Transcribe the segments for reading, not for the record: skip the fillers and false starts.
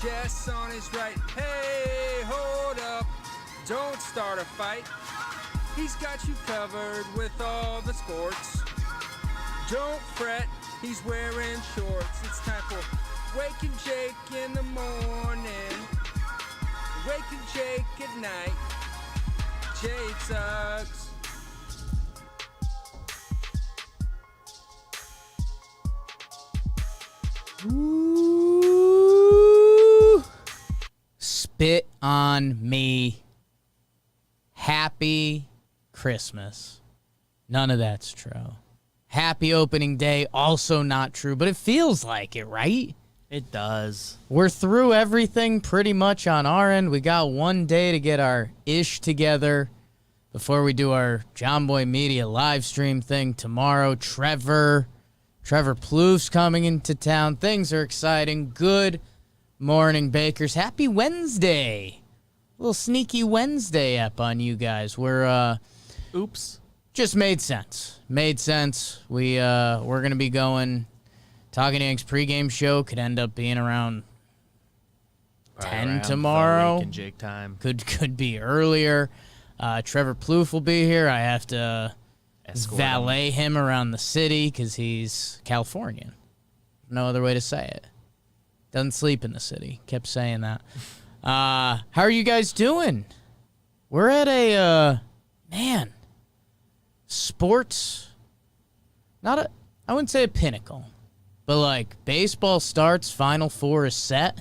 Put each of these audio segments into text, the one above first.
Jess on his right. Hey, hold up. Don't start a fight. He's got you covered with all the sports. Don't fret, he's wearing shorts. It's time for Wake and Jake in the morning. Wake and Jake at night. Jake sucks. Ooh. Spit on me. Happy Christmas. None of that's true. Happy opening day, also not true, but it feels like it, right? It does. We're through everything pretty much on our end. We got one day to get our ish together before we do our John Boy Media live stream thing tomorrow. Trevor Plouffe's coming into town. Things are exciting. Good morning, Bakers. Happy Wednesday. A little sneaky Wednesday up on you guys. We're Oops. Just made sense. Made sense. We're gonna be going. Talking Yanks pregame show could end up being around 10 tomorrow. Wake and Jake time. Could be earlier. Trevor Plouffe will be here. I have to valet him around the city because he's Californian. No other way to say it. Doesn't sleep in the city. Kept saying that. How are you guys doing? We're at a sports. I wouldn't say a pinnacle, but like baseball starts, Final Four is set.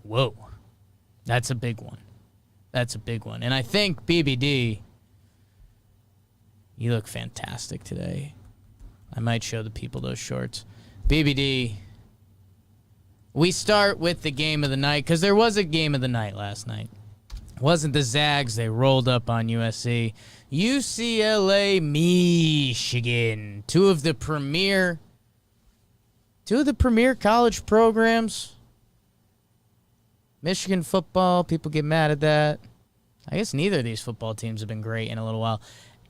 Whoa, that's a big one. That's a big one. And I think BBD, you look fantastic today. I might show the people those shorts. BBD, we start with the game of the night because there was a game of the night last night. It wasn't the Zags. They rolled up on USC. UCLA, Michigan. Two of the premier college programs. Michigan football, people get mad at that. I guess neither of these football teams have been great in a little while.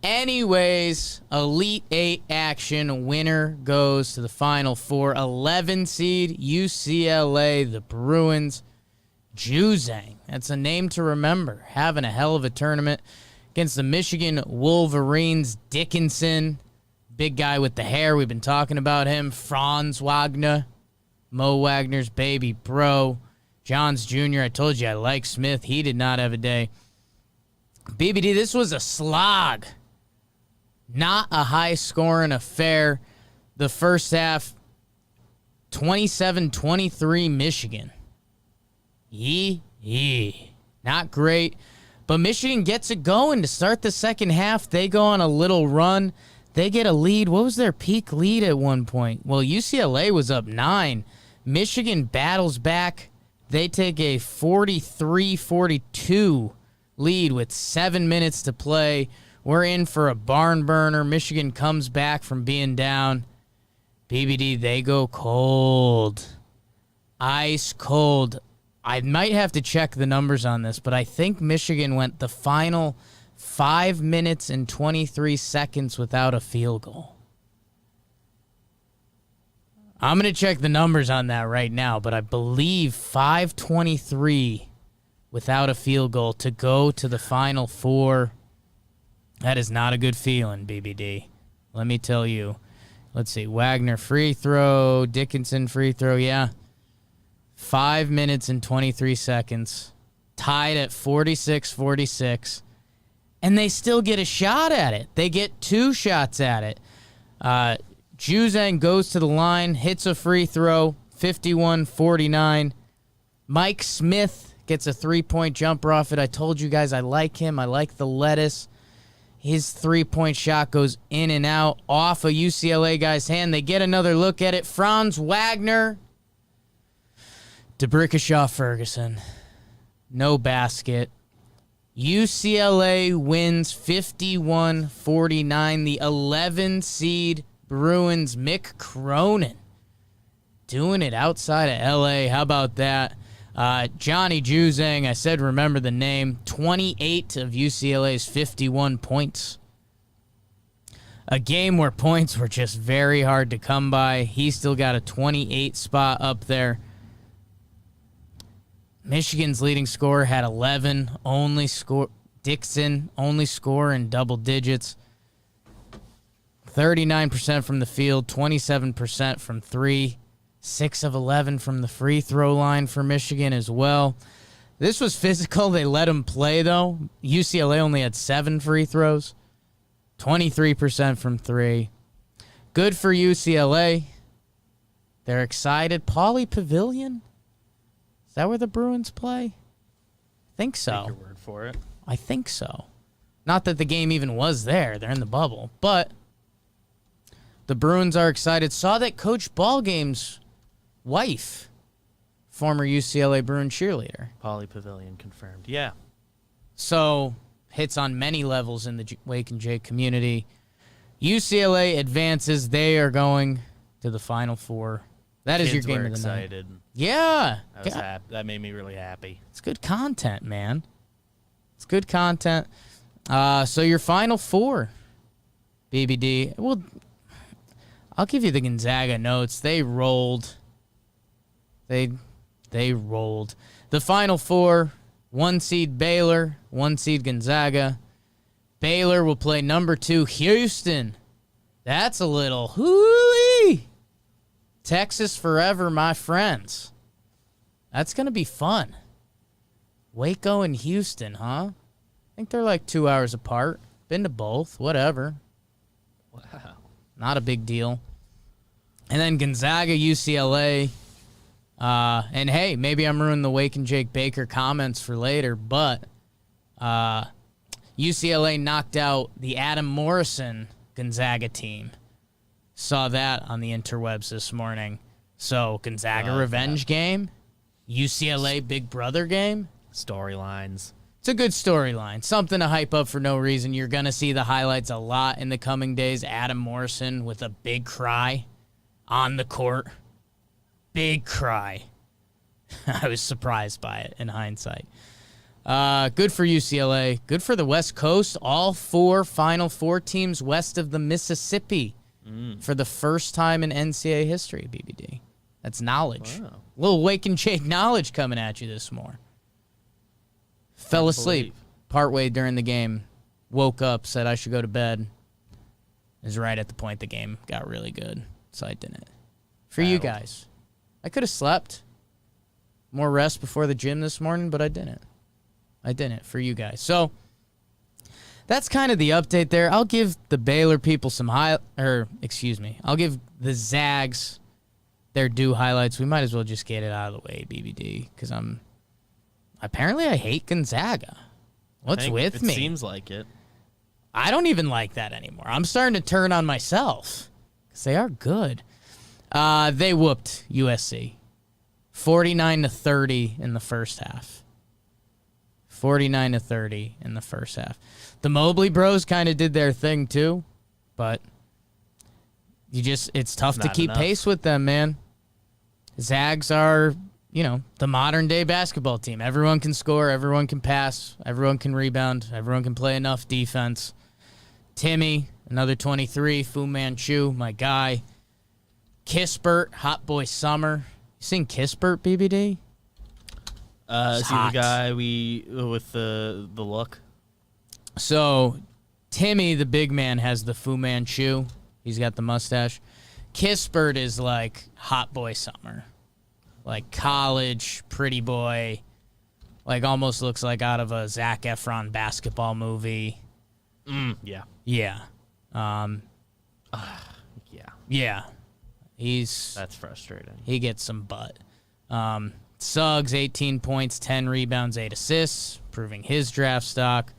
Anyways, Elite Eight action. Winner goes to the Final Four. 11 seed UCLA, the Bruins. Juzang, that's a name to remember. Having a hell of a tournament against the Michigan Wolverines. Dickinson, big guy with the hair. We've been talking about him. Franz Wagner, Mo Wagner's baby bro. Johns Jr., I told you I like Smith. He did not have a day. BBD, this was a slog. Not a high-scoring affair. The first half, 27-23 Michigan. Yee. Not great. But Michigan gets it going to start the second half. They go on a little run. They get a lead. What was their peak lead at one point? Well, UCLA was up 9. Michigan battles back. They take a 43-42 lead with 7 minutes to play. We're in for a barn burner. Michigan comes back from being down. BBD, they go cold. Ice cold. I might have to check the numbers on this, but I think Michigan went the final 5 minutes and 23 seconds without a field goal. I'm going to check the numbers on that right now, but I believe 5:23 without a field goal to go to the Final Four. That is not a good feeling, BBD. Let me tell you. Let's see. Wagner free throw. Dickinson free throw. Yeah. 5 minutes and 23 seconds. Tied at 46-46. And they still get a shot at it. They get 2 shots at it. Juzang goes to the line, hits a free throw, 51-49. Mike Smith gets a 3-point jumper off it. I told you guys I like him. I like the lettuce. His 3-point shot goes in and out off a UCLA guy's hand. They get another look at it. Franz Wagner. DeBrickashaw Ferguson. No basket. UCLA wins 51-49. The 11 seed Bruins, Mick Cronin, doing it outside of L.A. How about that? Johnny Juzang, I said remember the name, 28 of UCLA's 51 points. A game where points were just very hard to come by. He still got a 28 spot up there. Michigan's leading scorer had 11. Dixon only score in double digits. 39% from the field, 27% from 3. 6 of 11 from the free throw line for Michigan as well. This was physical. They let him play, though. UCLA only had 7 free throws. 23% from 3. Good for UCLA. They're excited. Pauley Pavilion? Is that where the Bruins play? I think so. Take your word for it. I think so. Not that the game even was there. They're in the bubble. But the Bruins are excited. Saw that Coach Ballgame's wife, former UCLA Bruin cheerleader. Poly Pavilion confirmed. Yeah. So, hits on many levels in the Wake and Jake community. UCLA advances. They are going to the Final Four. That is Kids your game were of the night. excited. Yeah. I was happy. That made me really happy. It's good content, man. It's good content. So your Final Four, BBD. Well, I'll give you the Gonzaga notes. They rolled. They rolled. The Final Four, 1 seed Baylor, 1 seed Gonzaga. Baylor will play number 2 Houston. That's a little hooey. Texas forever, my friends. That's going to be fun. Waco and Houston, huh? I think they're like 2 hours apart. Been to both, whatever. Wow. Not a big deal. And then Gonzaga, UCLA. And hey, maybe I'm ruining the Wake and Jake Baker comments for later, but UCLA knocked out the Adam Morrison Gonzaga team. Saw that on the interwebs this morning. So Gonzaga revenge game, UCLA Big Brother game. Storylines. It's a good storyline. Something to hype up for no reason. You're going to see the highlights a lot in the coming days. Adam Morrison with a big cry on the court. Big cry. I was surprised by it in hindsight. Good for UCLA. Good for the West Coast. All 4 Final Four teams west of the Mississippi for the first time in NCAA history, BBD. That's knowledge. Wow. Little Wake and Jake knowledge coming at you this morning. Fell asleep partway during the game. Woke up, said I should go to bed. It was right at the point the game got really good, so I didn't. For you guys, I could have slept. More rest before the gym this morning, but I didn't. I didn't for you guys. So that's kind of the update there. I'll give the Baylor people I'll give the Zags their due highlights. We might as well just get it out of the way, BBD, because apparently I hate Gonzaga. What's with me? It seems like it. I don't even like that anymore. I'm starting to turn on myself because they are good. They whooped USC 49-30 in the first half. 49-30 in the first half. The Mobley Bros kind of did their thing too, but it's tough to keep pace with them, man. Zags are, the modern day basketball team. Everyone can score, everyone can pass, everyone can rebound, everyone can play enough defense. Timmy, another 23, Fu Manchu, my guy. Kispert, Hot Boy Summer. You seen Kispert, BBD? Is he the guy with the look? So, Timmy, the big man, has the Fu Manchu. He's got the mustache. Kispert is like Hot Boy Summer. Like college, pretty boy. Like almost looks like out of a Zac Efron basketball movie. Yeah. Yeah. Yeah. Yeah. That's frustrating. He gets some butt. Suggs, 18 points, 10 rebounds, 8 assists, proving his draft stock.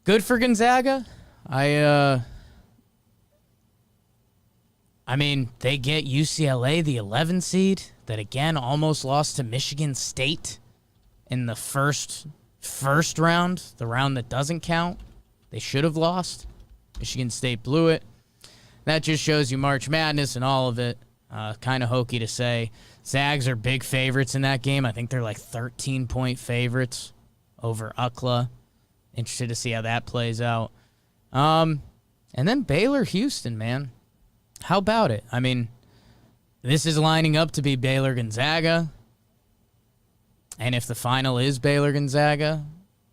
Good for Gonzaga. They get UCLA, the 11 seed, that again almost lost to Michigan State in the first round, the round that doesn't count. They should have lost. Michigan State blew it. That just shows you March Madness and all of it. Kind of hokey to say. Zags are big favorites in that game. I think they're like 13-point favorites over UCLA. Interested to see how that plays out. And then Baylor-Houston, man. How about it? This is lining up to be Baylor Gonzaga. And if the final is Baylor Gonzaga,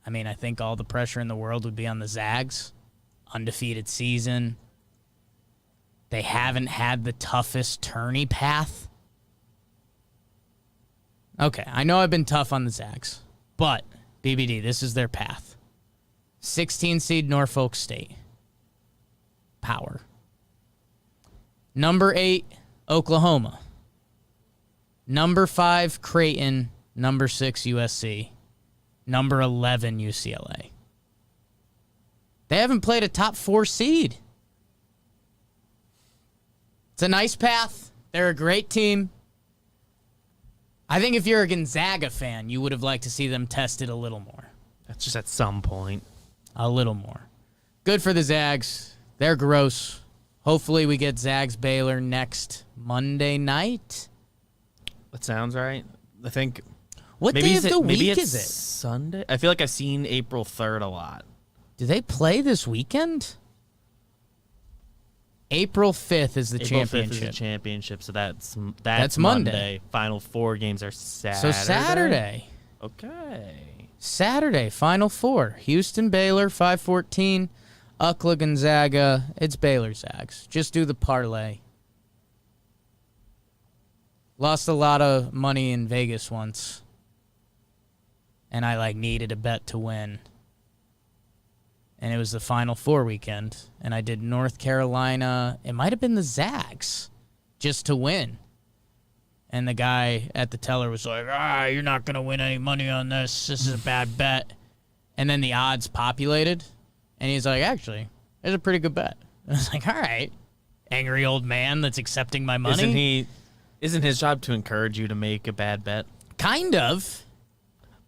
I mean, I think all the pressure in the world would be on the Zags. Undefeated season. They haven't had the toughest tourney path. Okay, I know I've been tough on the Zags, but BBD, this is their path. 16 seed Norfolk State. Power. Number 8, Oklahoma. Number 5, Creighton. Number 6, USC. Number 11, UCLA. They haven't played a top 4 seed. It's a nice path. They're a great team. I think if you're a Gonzaga fan, you would have liked to see them tested a little more. That's just at some point. A little more. Good for the Zags. They're gross. Hopefully we get Zags Baylor next Monday night. That sounds right. I think. What day of the maybe week it's is it? Sunday? I feel like I've seen April 3rd a lot. Do they play this weekend? April 5th is the April 5th championship. is the championship, so that's That's Monday. Monday. Final 4 games are Saturday. So Saturday. Okay. Saturday, Final 4. Houston, Baylor, 5:14. UCLA, Gonzaga. It's Baylor Zags. Just do the parlay. Lost a lot of money in Vegas once. And I needed a bet to win. And it was the Final 4 weekend. And I did North Carolina. It might have been the Zags. Just to win. And the guy at the teller was like, you're not going to win any money on this. This is a bad bet. And then the odds populated. And he's like, actually, it's a pretty good bet. I was like, all right. Angry old man that's accepting my money. Isn't his job to encourage you to make a bad bet? Kind of.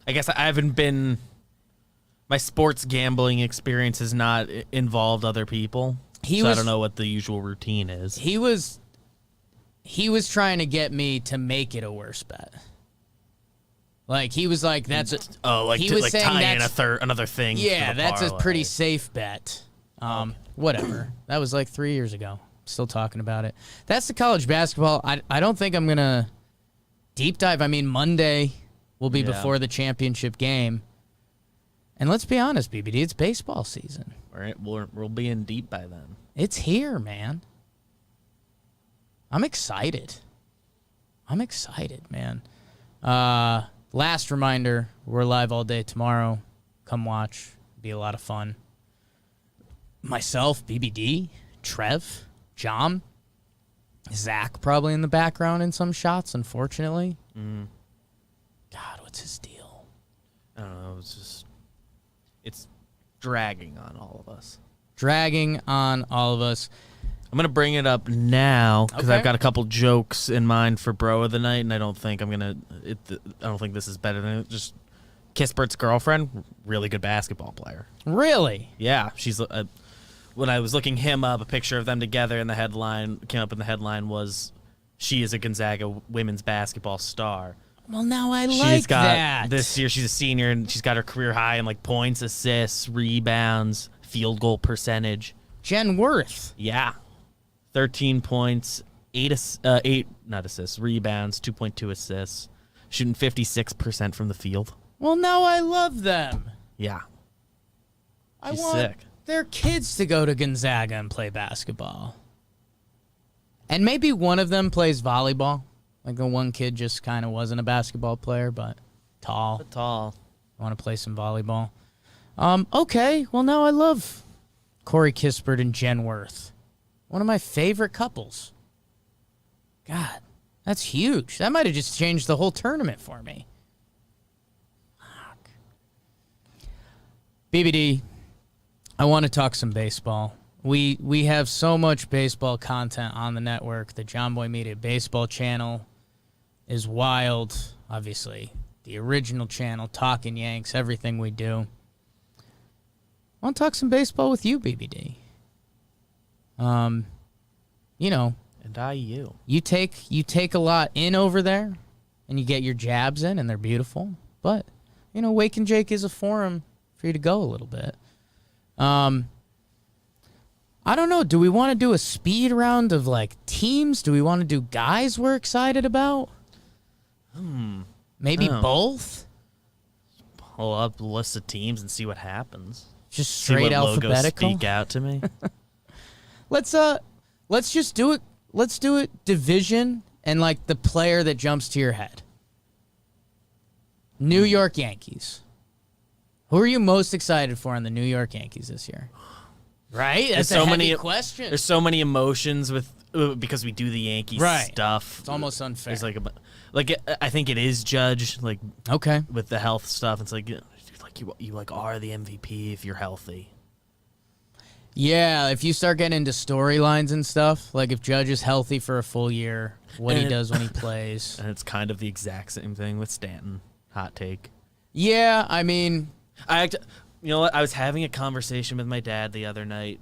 I guess I haven't been... My sports gambling experience has not involved other people. I don't know what the usual routine is. He was trying to get me to make it a worse bet. He was like, that's a... Oh, he was saying tie in that's, another thing. Yeah, for the that's a parlay. pretty safe bet. Whatever. That was 3 years ago. Still talking about it. That's the college basketball. I don't think I'm going to deep dive. I mean, Monday will be before the championship game. And let's be honest, BBD, it's baseball season. All right, we'll be in deep by then. It's here, man. I'm excited. Man. Last reminder, we're live all day tomorrow. Come watch. Be a lot of fun. Myself, BBD, Trev, Jom, Zach probably in the background in some shots, unfortunately. God, what's his deal? I don't know. It's dragging on all of us. I'm going to bring it up now because I've got a couple jokes in mind for Bro of the Night, and I don't think this is better than it. Just Kispert's girlfriend, really good basketball player. Really? Yeah. She's when I was looking him up, a picture of them together, and the headline came up, and the headline was, "She is a Gonzaga women's basketball star." Well, now She's got that. This year, she's a senior, and she's got her career high in points, assists, rebounds, field goal percentage. Jen Worth. Yeah. 13 points, 8 not assists, rebounds, 2.2 assists, shooting 56% from the field. Well, now I love them. Yeah. I She's want sick. their kids to go to Gonzaga and play basketball. And maybe one of them plays volleyball. The one kid just kind of wasn't a basketball player, but tall. I want to play some volleyball. Okay, well, now I love Corey Kispert and Jen Worth. One of my favorite couples. God, that's huge. That might have just changed the whole tournament for me. Fuck. BBD, I want to talk some baseball. We have so much baseball content on the network. The John Boy Media Baseball channel is wild. Obviously, the original channel, Talking Yanks, everything we do. I want to talk some baseball with you, BBD. You take a lot in over there, and you get your jabs in, and they're beautiful. But Wake and Jake is a forum for you to go a little bit. I don't know. Do we want to do a speed round of teams? Do we want to do guys we're excited about? Maybe both. pull up a list of teams and see what happens. Just See straight what logos alphabetical. speak out to me. Let's just do it. Let's do it division and like the player that jumps to your head. New York Yankees. Who are you most excited for on the New York Yankees this year? Right? That's so a heavy many question. There's so many emotions with because we do the Yankees stuff. It's almost unfair. It's like I think it is Judge okay. with the health stuff. It's like you are the MVP if you're healthy. Yeah, if you start getting into storylines and stuff, like if Judge is healthy for a full year, what he does when he plays. And it's kind of the exact same thing with Stanton. Hot take. Yeah, I mean, you know what? I was having a conversation with my dad the other night.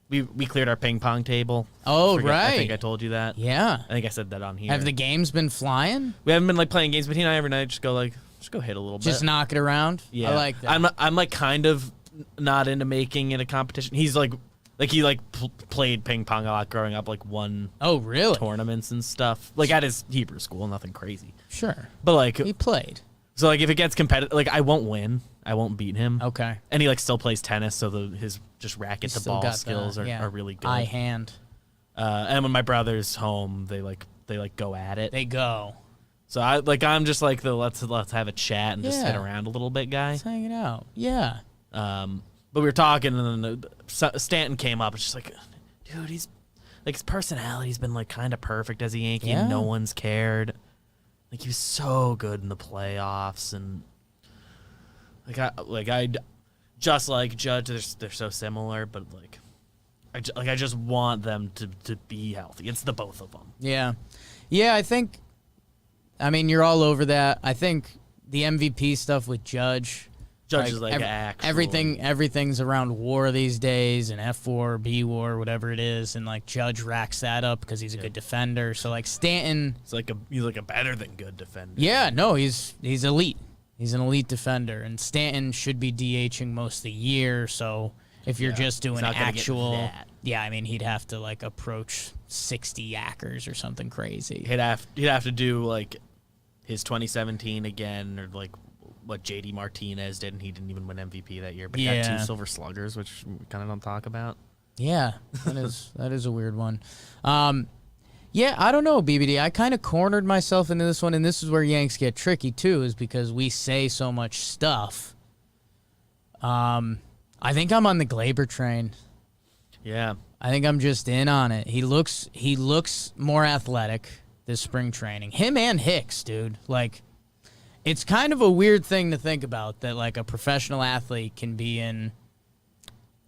We cleared our ping pong table. Oh, right. I think I told you that. Yeah. I think I said that on here. Have the games been flying? We haven't been playing games, but he and I every night just go hit a little bit. Just knock it around? Yeah. I like that. I'm kind of not into making it a competition. He's he played ping pong a lot growing up, won Oh, really? tournaments and stuff. At his Hebrew school, nothing crazy. Sure. But he played. So if it gets competitive, I won't win. I won't beat him. Okay. And he still plays tennis, so his just racket to ball skills are really good. Eye hand. And when my brother's home, they go at it. They go. So I'm just let's have a chat and just sit around a little bit, guy. Let's hang it out. Yeah. But we were talking, and then Stanton came up. It's just dude, he's his personality's been kind of perfect as a Yankee, and no one's cared. He was so good in the playoffs, and I just like Judge. They're so similar, but I just want them to be healthy. It's the both of them. Yeah, I think. I mean, you're all over that. I think the MVP stuff with Judge. Judge is actual. Everything's around WAR these days, and F4, B WAR, whatever it is, and Judge racks that up because he's a good defender. So Stanton, he's a better than good defender. Yeah, no, he's elite. He's an elite defender, and Stanton should be DHing most of the year. So if you're just doing actual, I mean, he'd have to approach 60 yackers or something crazy. He'd have to do his 2017 again, or what JD Martinez did, and he didn't even win MVP that year, but he got 2 Silver Sluggers, which we kind of don't talk about. Yeah, that is a weird one. Yeah, I don't know, BBD. I kind of cornered myself into this one, and this is where Yanks get tricky too, is because we say so much stuff. I think I'm on the Glaber train. Yeah, I think I'm just in on it. He looks more athletic this spring training. Him and Hicks, dude. It's kind of a weird thing to think about that a professional athlete can be in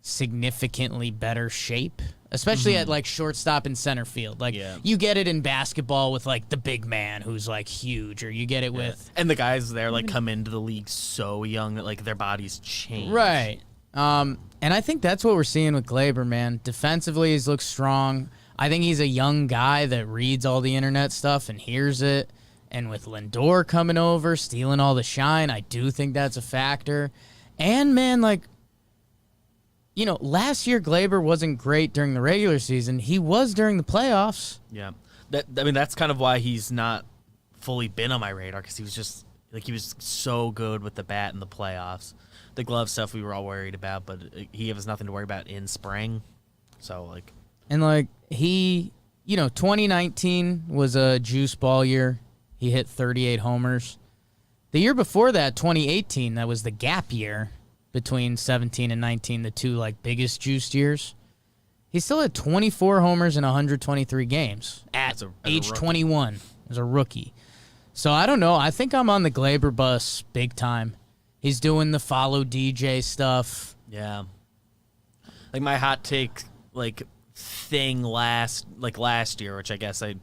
significantly better shape, especially at shortstop and center field. You get it in basketball with the big man who's huge, or you get it with and the guys there come into the league so young that their bodies change. Right. And I think that's what we're seeing with Glaber, man. Defensively, he's looks strong. I think he's a young guy that reads all the internet stuff and hears it. And with Lindor coming over, stealing all the shine, I do think that's a factor. And, man, last year Glaber wasn't great during the regular season. He was during the playoffs. Yeah. That's kind of why he's not fully been on my radar, because he was just, he was so good with the bat in the playoffs. The glove stuff we were all worried about, but he gave us nothing to worry about in spring. So, And, he, 2019 was a juice ball year. He hit 38 homers. The year before that, 2018, that was the gap year between 17 and 19, the two biggest juiced years. He still had 24 homers in 123 games at age 21 as a rookie. So I don't know. I think I'm on the Glaber bus big time. He's doing the follow DJ stuff. Yeah. My hot take thing last year, which I guess I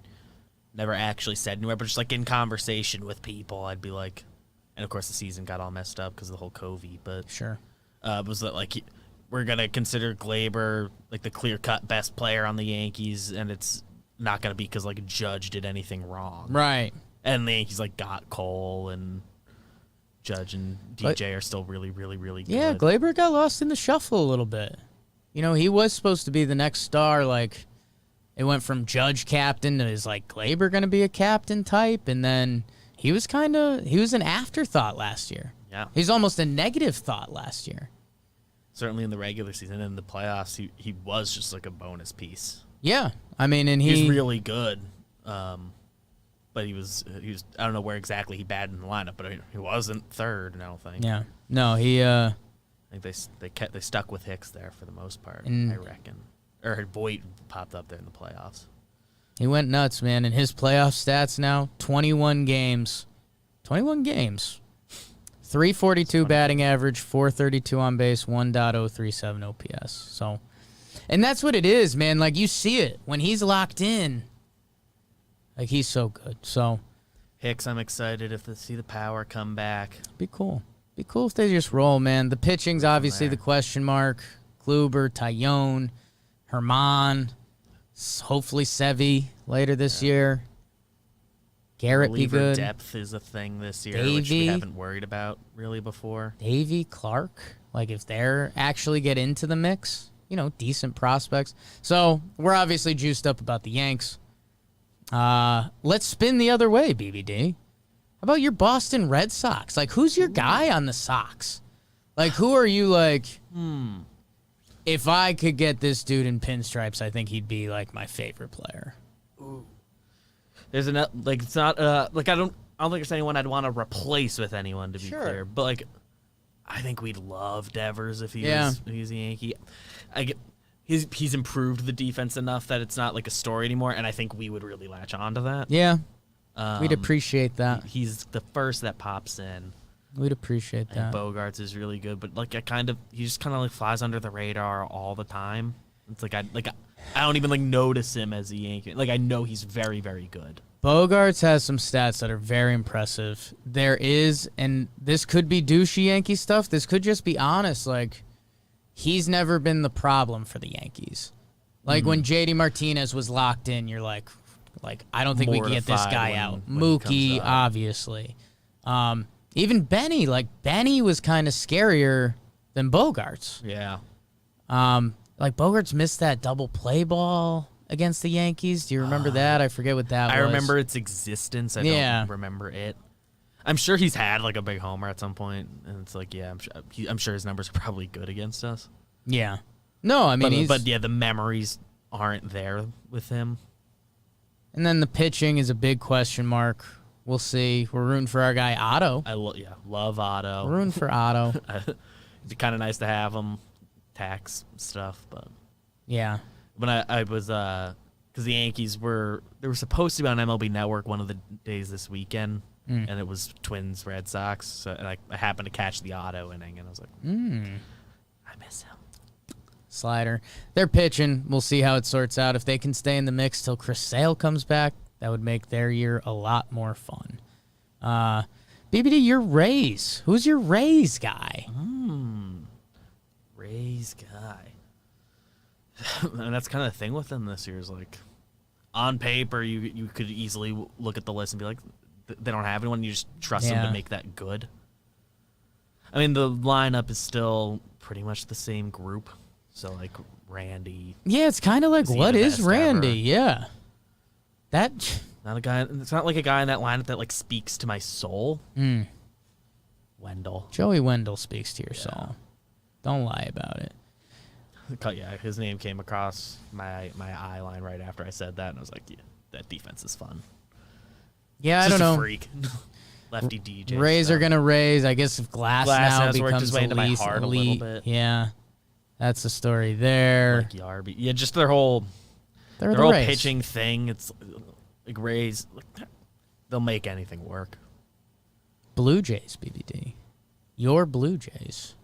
never actually said anywhere, but just in conversation with people, I'd be and of course the season got all messed up because of the whole COVID, but sure, was that we're gonna consider Glaber the clear-cut best player on the Yankees, and it's not gonna be because Judge did anything wrong, right? And the Yankees got Cole, and Judge and DJ are still really, really, really good. Yeah, Glaber got lost in the shuffle a little bit. He was supposed to be the next star. It went from Judge captain to is Glaber going to be a captain type? And then, he was an afterthought last year. Yeah. He's almost a negative thought last year. Certainly in the regular season and in the playoffs, he was just like a bonus piece. Yeah. I mean, and He's really good. But he was I don't know where exactly he batted in the lineup, but he wasn't third, I don't think. Yeah. No, I think they stuck with Hicks there for the most part, And- I reckon. Or Voit popped up there in the playoffs. he went nuts, man. And his playoff stats now, 21 games. 21 games. 342 batting average, 432 on base, 1.037 OPS. So, and that's what it is, man. Like, you see it. When he's locked in, like, he's so good. So, Hicks, I'm excited to see the power come back. be cool. Be cool if they just roll, man. The pitching's obviously the question mark. Kluber, Tyone, Herman, hopefully Sevy later this year. Garrett be Reliever good. depth is a thing this year, which we Davey. haven't worried about really before. Davey, Clark, like if they're actually get into the mix, decent prospects. So we're obviously juiced up about the Yanks. Let's spin the other way, BBD. How about your Boston Red Sox? Like, who's your guy on the Sox? Like, who are you like, if I could get this dude in pinstripes, I think he'd be like my favorite player. There's it's not like I don't think there's anyone I'd want to replace with anyone, to be clear. But like, I think we'd love Devers if he's a Yankee. He's improved the defense enough that it's not like a story anymore, and I think we would really latch on to that. Yeah, we'd appreciate that. He's the first that pops in. We'd appreciate that. And Bogarts is really good, but like he just kind of like flies under the radar all the time. It's like I don't even like notice him as a Yankee. Like, I know he's very, very good. Bogarts has some stats that are very impressive. There is, and this could be douchey Yankee stuff. This could just be honest. Like, he's never been the problem for the Yankees. Like, when JD Martinez was locked in, you're like, I don't think we can get this guy out. Mookie, obviously. Even Benny. Like, Benny was kind of scarier than Bogarts. Yeah. Like, Bogarts missed that double play ball against the Yankees. Do you remember that? I forget what that was. I remember its existence. I don't remember it. I'm sure he's had like a big homer at some point, and it's like, yeah, I'm sure his numbers are probably good against us. Yeah. No, I mean, but yeah, the memories aren't there with him. And then the pitching is a big question mark. We'll see. We're rooting for our guy Otto. Love Otto. We're rooting for Otto. It'd be kind of nice to have him. Tax stuff, but yeah. When I was because the Yankees were supposed to be on MLB Network one of the days this weekend, and it was Twins Red Sox. So, and I happened to catch the Otto inning, and I was like, I miss him. Slider. They're pitching. We'll see how it sorts out. If they can stay in the mix till Chris Sale comes back, that would make their year a lot more fun. BBD, your Rays. Who's your Rays guy? Rays guy. And that's kind of the thing with them this year is like, on paper, you could easily look at the list and be like, they don't have anyone. You just trust them to make that good. I mean, the lineup is still pretty much the same group. So, like, Randy. Yeah, it's kind of like, what is Randy? Ever. Yeah. Not a guy. It's not like a guy in that lineup that, like, speaks to my soul. Wendell. Joey Wendell speaks to your soul. Don't lie about it. Yeah, his name came across my eye line right after I said that, and I was like, yeah, that defense is fun. Yeah, It's I don't know. A freak. Lefty DJ. Rays are going to raise. I guess if Glass now has worked becomes his way into my elite, heart a little bit. Yeah, that's the story there. Like Yarby. Yeah, just their whole Rays. pitching thing. It's like Rays. They'll make anything work. Blue Jays, BBD. Your Blue Jays.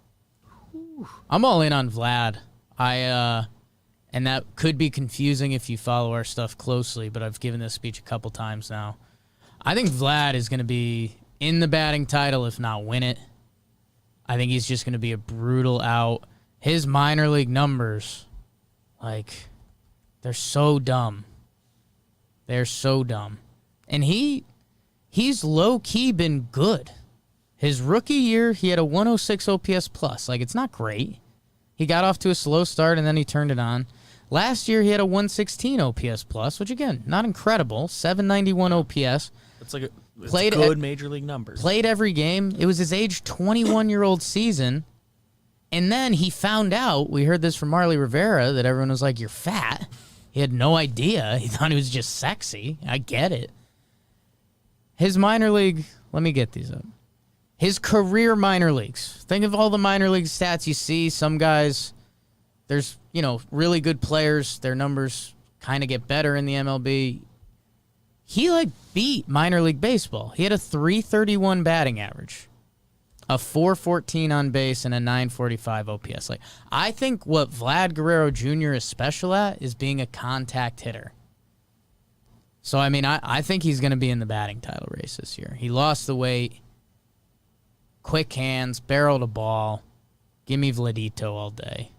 I'm all in on Vlad. And that could be confusing if you follow our stuff closely, but I've given this speech a couple times now. I think Vlad is going to be in the batting title, if not win it. I think he's just going to be a brutal out. His minor league numbers, like, they're so dumb. They're so dumb. And he's low-key been good. His rookie year, he had a 106 OPS plus. Like, it's not great. He got off to a slow start, and then he turned it on. Last year, he had a 116 OPS plus, which, again, not incredible. 791 OPS. It's like Played good major league numbers. Played every game. It was his age 21-year-old season. And then he found out, we heard this from Marley Rivera, that everyone was like, you're fat. He had no idea. He thought he was just sexy. I get it. His minor league, let me get these up. His career minor leagues. Think of all the minor league stats you see. Some guys, there's, really good players. Their numbers kind of get better in the MLB. He, beat minor league baseball. He had a .331 batting average, a .414 on base, and a .945 OPS. I think what Vlad Guerrero Jr. is special at is being a contact hitter. So, I think he's going to be in the batting title race this year. He lost the weight, quick hands, barrel the ball. Give me Vladito all day.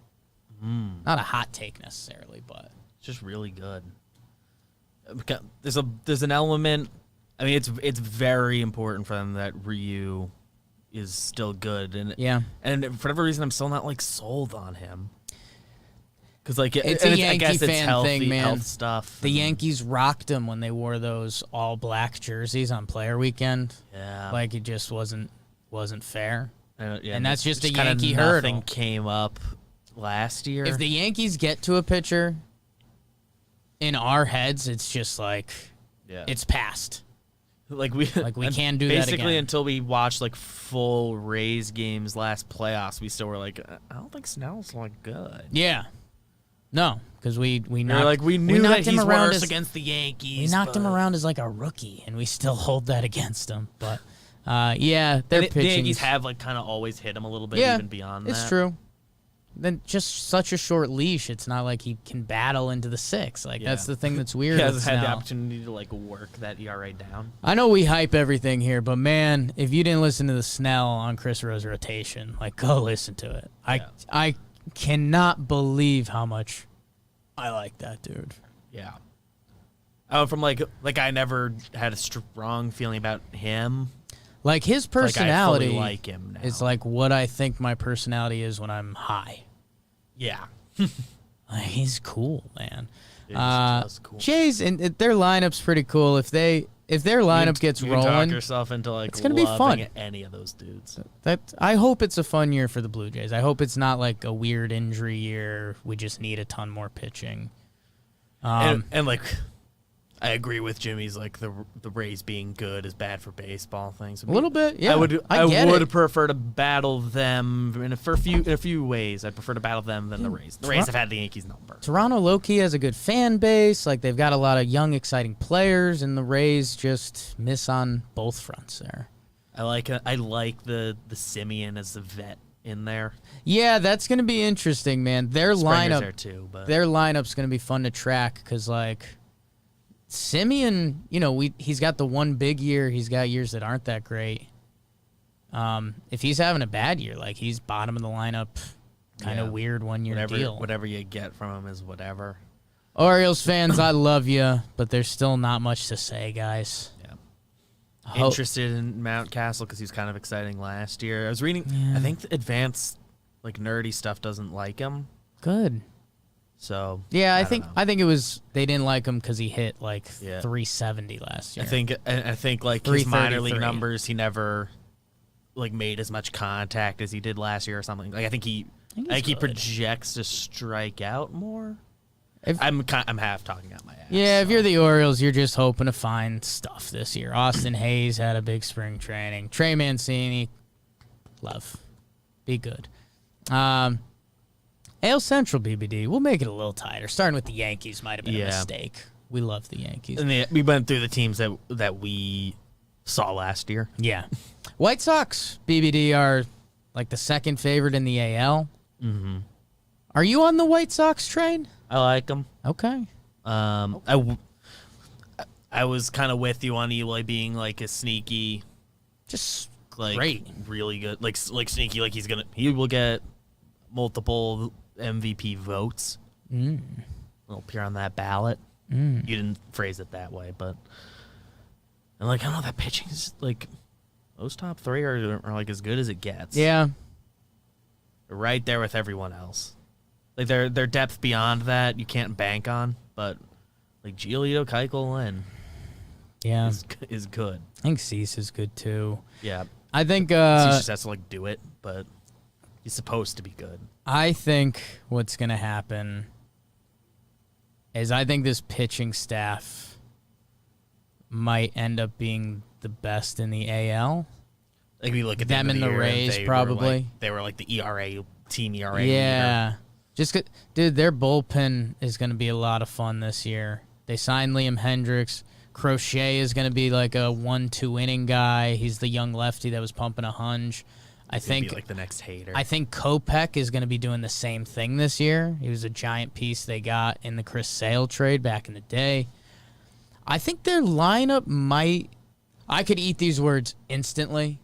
Not a hot take necessarily, but It's just really good. There's an element. It's very important for them that Ryu is still good, and for whatever reason, I'm still not sold on him. Because it's a Yankee I guess fan it's healthy, thing, man. health stuff. The Yankees rocked him when they wore those all black jerseys on Player Weekend. Yeah, it just wasn't fair. And that's just a Yankee hurdle. Nothing came up last year. If the Yankees get to a pitcher, in our heads, it's just it's past. We can't do that again. Basically, until we watched full Rays games last playoffs, we still were I don't think Snell's good. Yeah, no, because we knocked, we knew that he's worse against the Yankees. We knocked him around as a rookie, and we still hold that against him. But their pitching. The Yankees have kind of always hit him a little bit, even beyond that. It's true. Then just such a short leash. It's not like he can battle into the six. That's the thing that's weird. He hasn't had the opportunity to work that ERA down. I know we hype everything here, but man, if you didn't listen to the Snell on Chris Rowe's rotation, go listen to it. Yeah. I cannot believe how much I like that dude. Yeah. From I never had a strong feeling about him. His personality I fully like him now. is what I think my personality is when I'm high. Yeah. He's cool, man. He's cool. Jays, and their lineup's pretty cool. If their lineup gets you rolling, talk yourself into it's gonna be fun. Any of those dudes. I hope it's a fun year for the Blue Jays. I hope it's not a weird injury year. We just need a ton more pitching. I agree with Jimmy's the Rays being good is bad for baseball things. A little bit, yeah. I would prefer to battle them in a few ways. I'd prefer to battle them than the Rays. The Rays have had the Yankees number. Toronto low-key has a good fan base. They've got a lot of young, exciting players, and the Rays just miss on both fronts there. I like the Simeon as the vet in there. Yeah, that's gonna be interesting, man. Their Springer's lineup there too, but their lineup's gonna be fun to track because Simeon, he's got the one big year. He's got years that aren't that great. If he's having a bad year, he's bottom of the lineup, kind of weird 1 year deal. Whatever you get from him is whatever. Orioles fans, I love you, but there's still not much to say, guys. Yeah. Interested in Mountcastle because he's kind of exciting last year. I was reading. I think the advanced, nerdy stuff doesn't like him. Good. So yeah, I think it was they didn't like him because he hit 370 last year. I think his minor league numbers, he never made as much contact as he did last year or something. I think he projects to strike out more. I'm half talking out my ass. Yeah, if you're the Orioles, you're just hoping to find stuff this year. Austin Hayes had a big spring training. Trey Mancini, love, be good. AL Central BBD, we'll make it a little tighter. Starting with the Yankees might have been a mistake. We love the Yankees. And we went through the teams that we saw last year. Yeah. White Sox BBD are the second favorite in the AL. Mm-hmm. Are you on the White Sox train? I like them. Okay. I was kind of with you on Eloy being a sneaky, just great, really good, sneaky, he will get multiple MVP votes. It'll appear on that ballot. You didn't phrase it that way, but and I don't know, that pitching is those top three are as good as it gets. Yeah, they're right there with everyone else. Their depth beyond that you can't bank on, but Giolito, Keuchel, and Yeah. is good. I think Cease is good too. Yeah. I think He just has to like do it, but he's supposed to be good. I think what's going to happen is I think this pitching staff might end up being the best in the AL. Like we look at Them the and the year, Rays, they probably. they were like the team ERA. Yeah. leader. Just dude, their bullpen is going to be a lot of fun this year. They signed Liam Hendricks. Crochet is going to be like a 1-2 inning guy. He's the young lefty that was pumping a hunch. I think be like the next Hater. I think Kopech is going to be doing the same thing this year. He was a giant piece they got in the Chris Sale trade back in the day. I think their lineup might. I could eat these words instantly.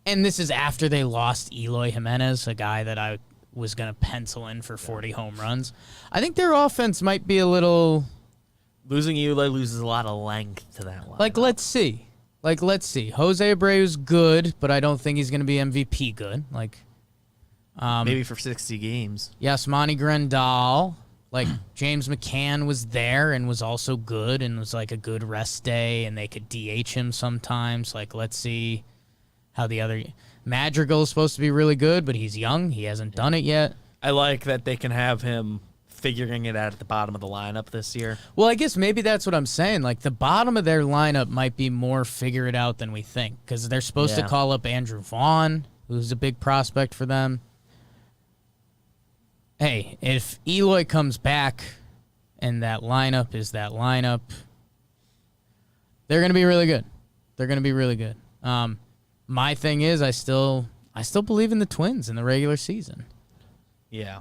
And this is after they lost Eloy Jimenez, a guy that I was going to pencil in for 40 home runs. I think their offense might be a little... Losing Eloy loses a lot of length to that line. Like, let's see. Jose Abreu's good, but I don't think he's going to be MVP good. Maybe for 60 games. Yasmani Grandal. James McCann was there and was also good and was like a good rest day, and they could DH him sometimes. Let's see how the other... Madrigal is supposed to be really good, but he's young. He hasn't done it yet. I like that they can have him figuring it out at the bottom of the lineup this year. Well, I guess maybe that's what I'm saying. The bottom of their lineup might be more figure it out than we think, because they're supposed to call up Andrew Vaughn, who's a big prospect for them. Hey, if Eloy comes back and that lineup is that lineup, they're going to be really good. My thing is, I still believe in the Twins in the regular season. Yeah.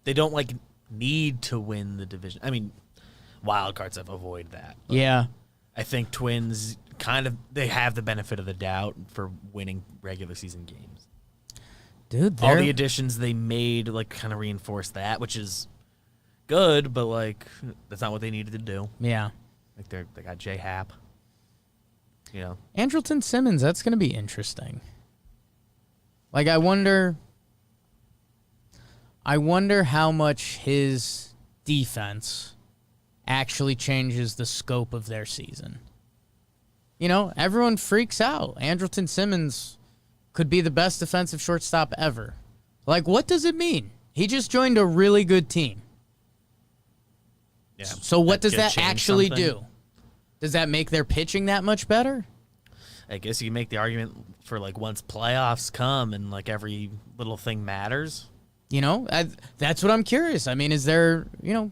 They don't need to win the division. I mean, wild cards have avoided that. Yeah. I think Twins they have the benefit of the doubt for winning regular season games. Dude, all the additions they made kind of reinforce that, which is good, but that's not what they needed to do. Yeah. They got J Happ. Andrelton Simmons, that's going to be interesting. I wonder how much his defense actually changes the scope of their season. Everyone freaks out. Andrelton Simmons could be the best defensive shortstop ever. What does it mean? He just joined a really good team. Yeah. So what does that actually do? Does that make their pitching that much better? I guess you can make the argument for once playoffs come and every little thing matters. That's what I'm curious. I mean, is there,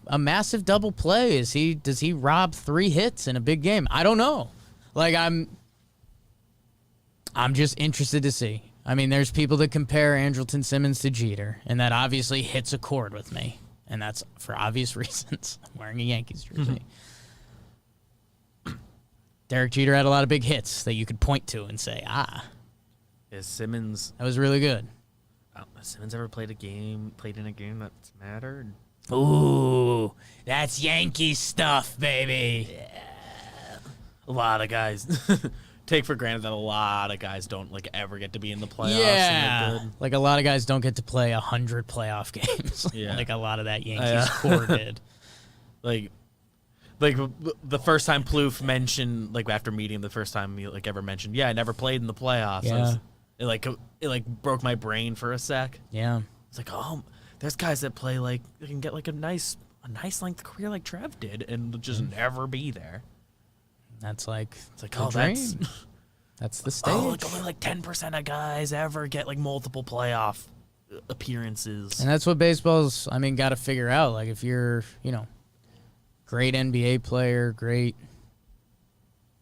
a massive double play? Does he rob 3 hits in a big game? I don't know. I'm just interested to see. I mean, there's people that compare Andrelton Simmons to Jeter, and that obviously hits a chord with me, and that's for obvious reasons. I'm wearing a Yankees jersey. Derek Jeter had a lot of big hits that you could point to and say, Is Simmons... that was really good. Has Simmons ever played in a game that's mattered? Ooh, that's Yankee stuff, baby. Yeah. A lot of guys take for granted that a lot of guys don't ever get to be in the playoffs. Yeah, and they're good. a lot of guys don't get to play 100 playoff games. Yeah. A lot of that Yankees core did. The first time Plouffe mentioned, after meeting him, the first time he ever mentioned, I never played in the playoffs. Yeah. It broke my brain for a sec. Yeah. It's there's guys that play they can get a nice length career like Trev did and just never be there. That's the dream. That's the stage. Only 10% of guys ever get multiple playoff appearances. And that's what baseball's, got to figure out. If you're, great NBA player, great.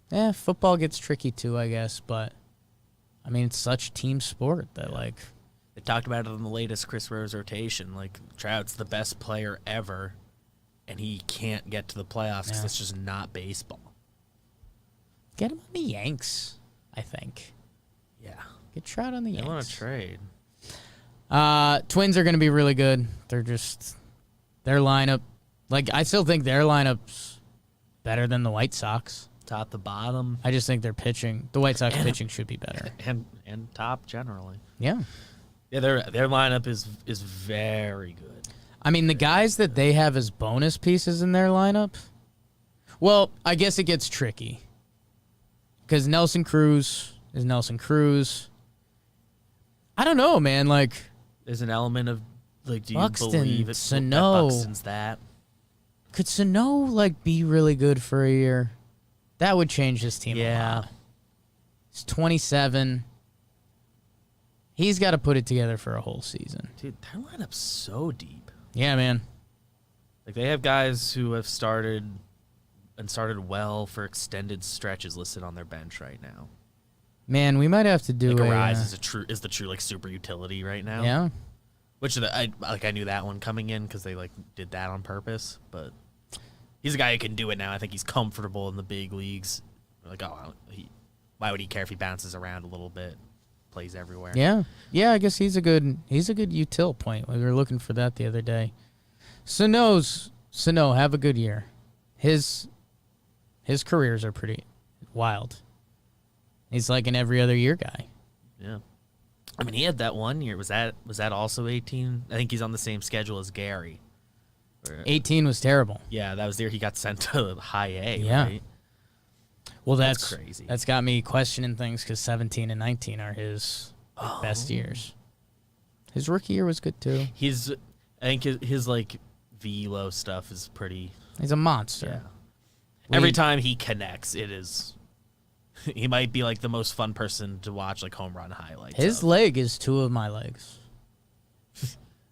Yeah, football gets tricky too, I guess, but it's such team sport that They talked about it in the latest Chris Rose rotation. Trout's the best player ever, and he can't get to the playoffs because it's just not baseball. Get him on the Yanks, I think. Yeah. Get Trout on the Yanks. They want to trade. Twins are going to be really good. They're just... Their lineup... I still think their lineup's better than the White Sox. Top to bottom. I just think their pitching... The White Sox pitching should be better. And top generally. Yeah. Yeah, their lineup is very good. The guys that they have as bonus pieces in their lineup... Well, I guess it gets tricky. Because Nelson Cruz is Nelson Cruz. I don't know, man. Like, There's an element of, like, do you Buxton, believe it's that Sano. Buxton's that? Could Sano, like, be really good for a year? That would change his team a lot. He's 27. He's got to put it together for a whole season. Dude, their lineup's so deep. Yeah, man. Like, they have guys who have started well for extended stretches listed on their bench right now. Man, we might have to do Like, a Arise is the true like super utility right now. Yeah. Which I knew that one coming in because they like did that on purpose. But he's a guy who can do it now. I think he's comfortable in the big leagues. Like, why would he care if he bounces around a little bit, plays everywhere? Yeah. Yeah, I guess he's a good util point. We were looking for that the other day. Sano, have a good year. His careers are pretty wild. He's like an every other year guy. Yeah. I mean, he had that one year. Was that also 18? I think he's on the same schedule as Gary. 18 was terrible. Yeah, that was the year he got sent to high A, Yeah. right? Well, that's crazy. That's got me questioning things because 17 and 19 are his best years. His rookie year was good too. I think his like velo stuff is pretty. He's a monster. Yeah. Every time he connects, it is. He might be like the most fun person to watch, like home run highlights. His leg is two of my legs.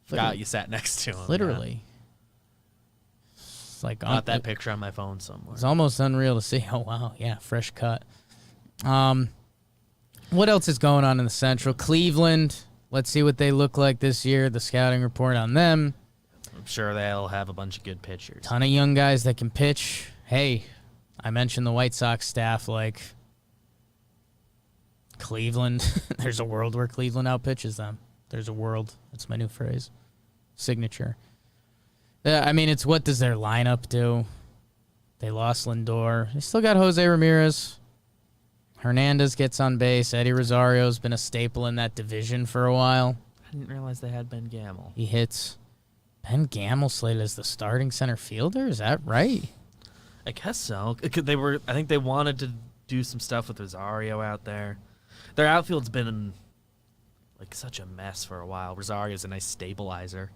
Forgot you sat next to him. Literally. It's like Got that picture on my phone somewhere. It's almost unreal to see. Oh wow, yeah, fresh cut. What else is going on in the Central? Cleveland. Let's see what they look like this year. The scouting report on them. I'm sure they'll have a bunch of good pitchers. Ton of young guys that can pitch. Hey, I mentioned the White Sox staff. Like Cleveland, there's a world where Cleveland outpitches them. There's a world. That's my new phrase. Signature. I mean, it's what does their lineup do? They lost Lindor. They still got Jose Ramirez. Hernandez gets on base. Eddie Rosario's been a staple in that division for a while. I didn't realize they had Ben Gamel. He hits. Ben Gamel slated as the starting center fielder? Is that right? I guess so. I think they wanted to do some stuff with Rosario out there. Their outfield's been like such a mess for a while. Rosario's a nice stabilizer.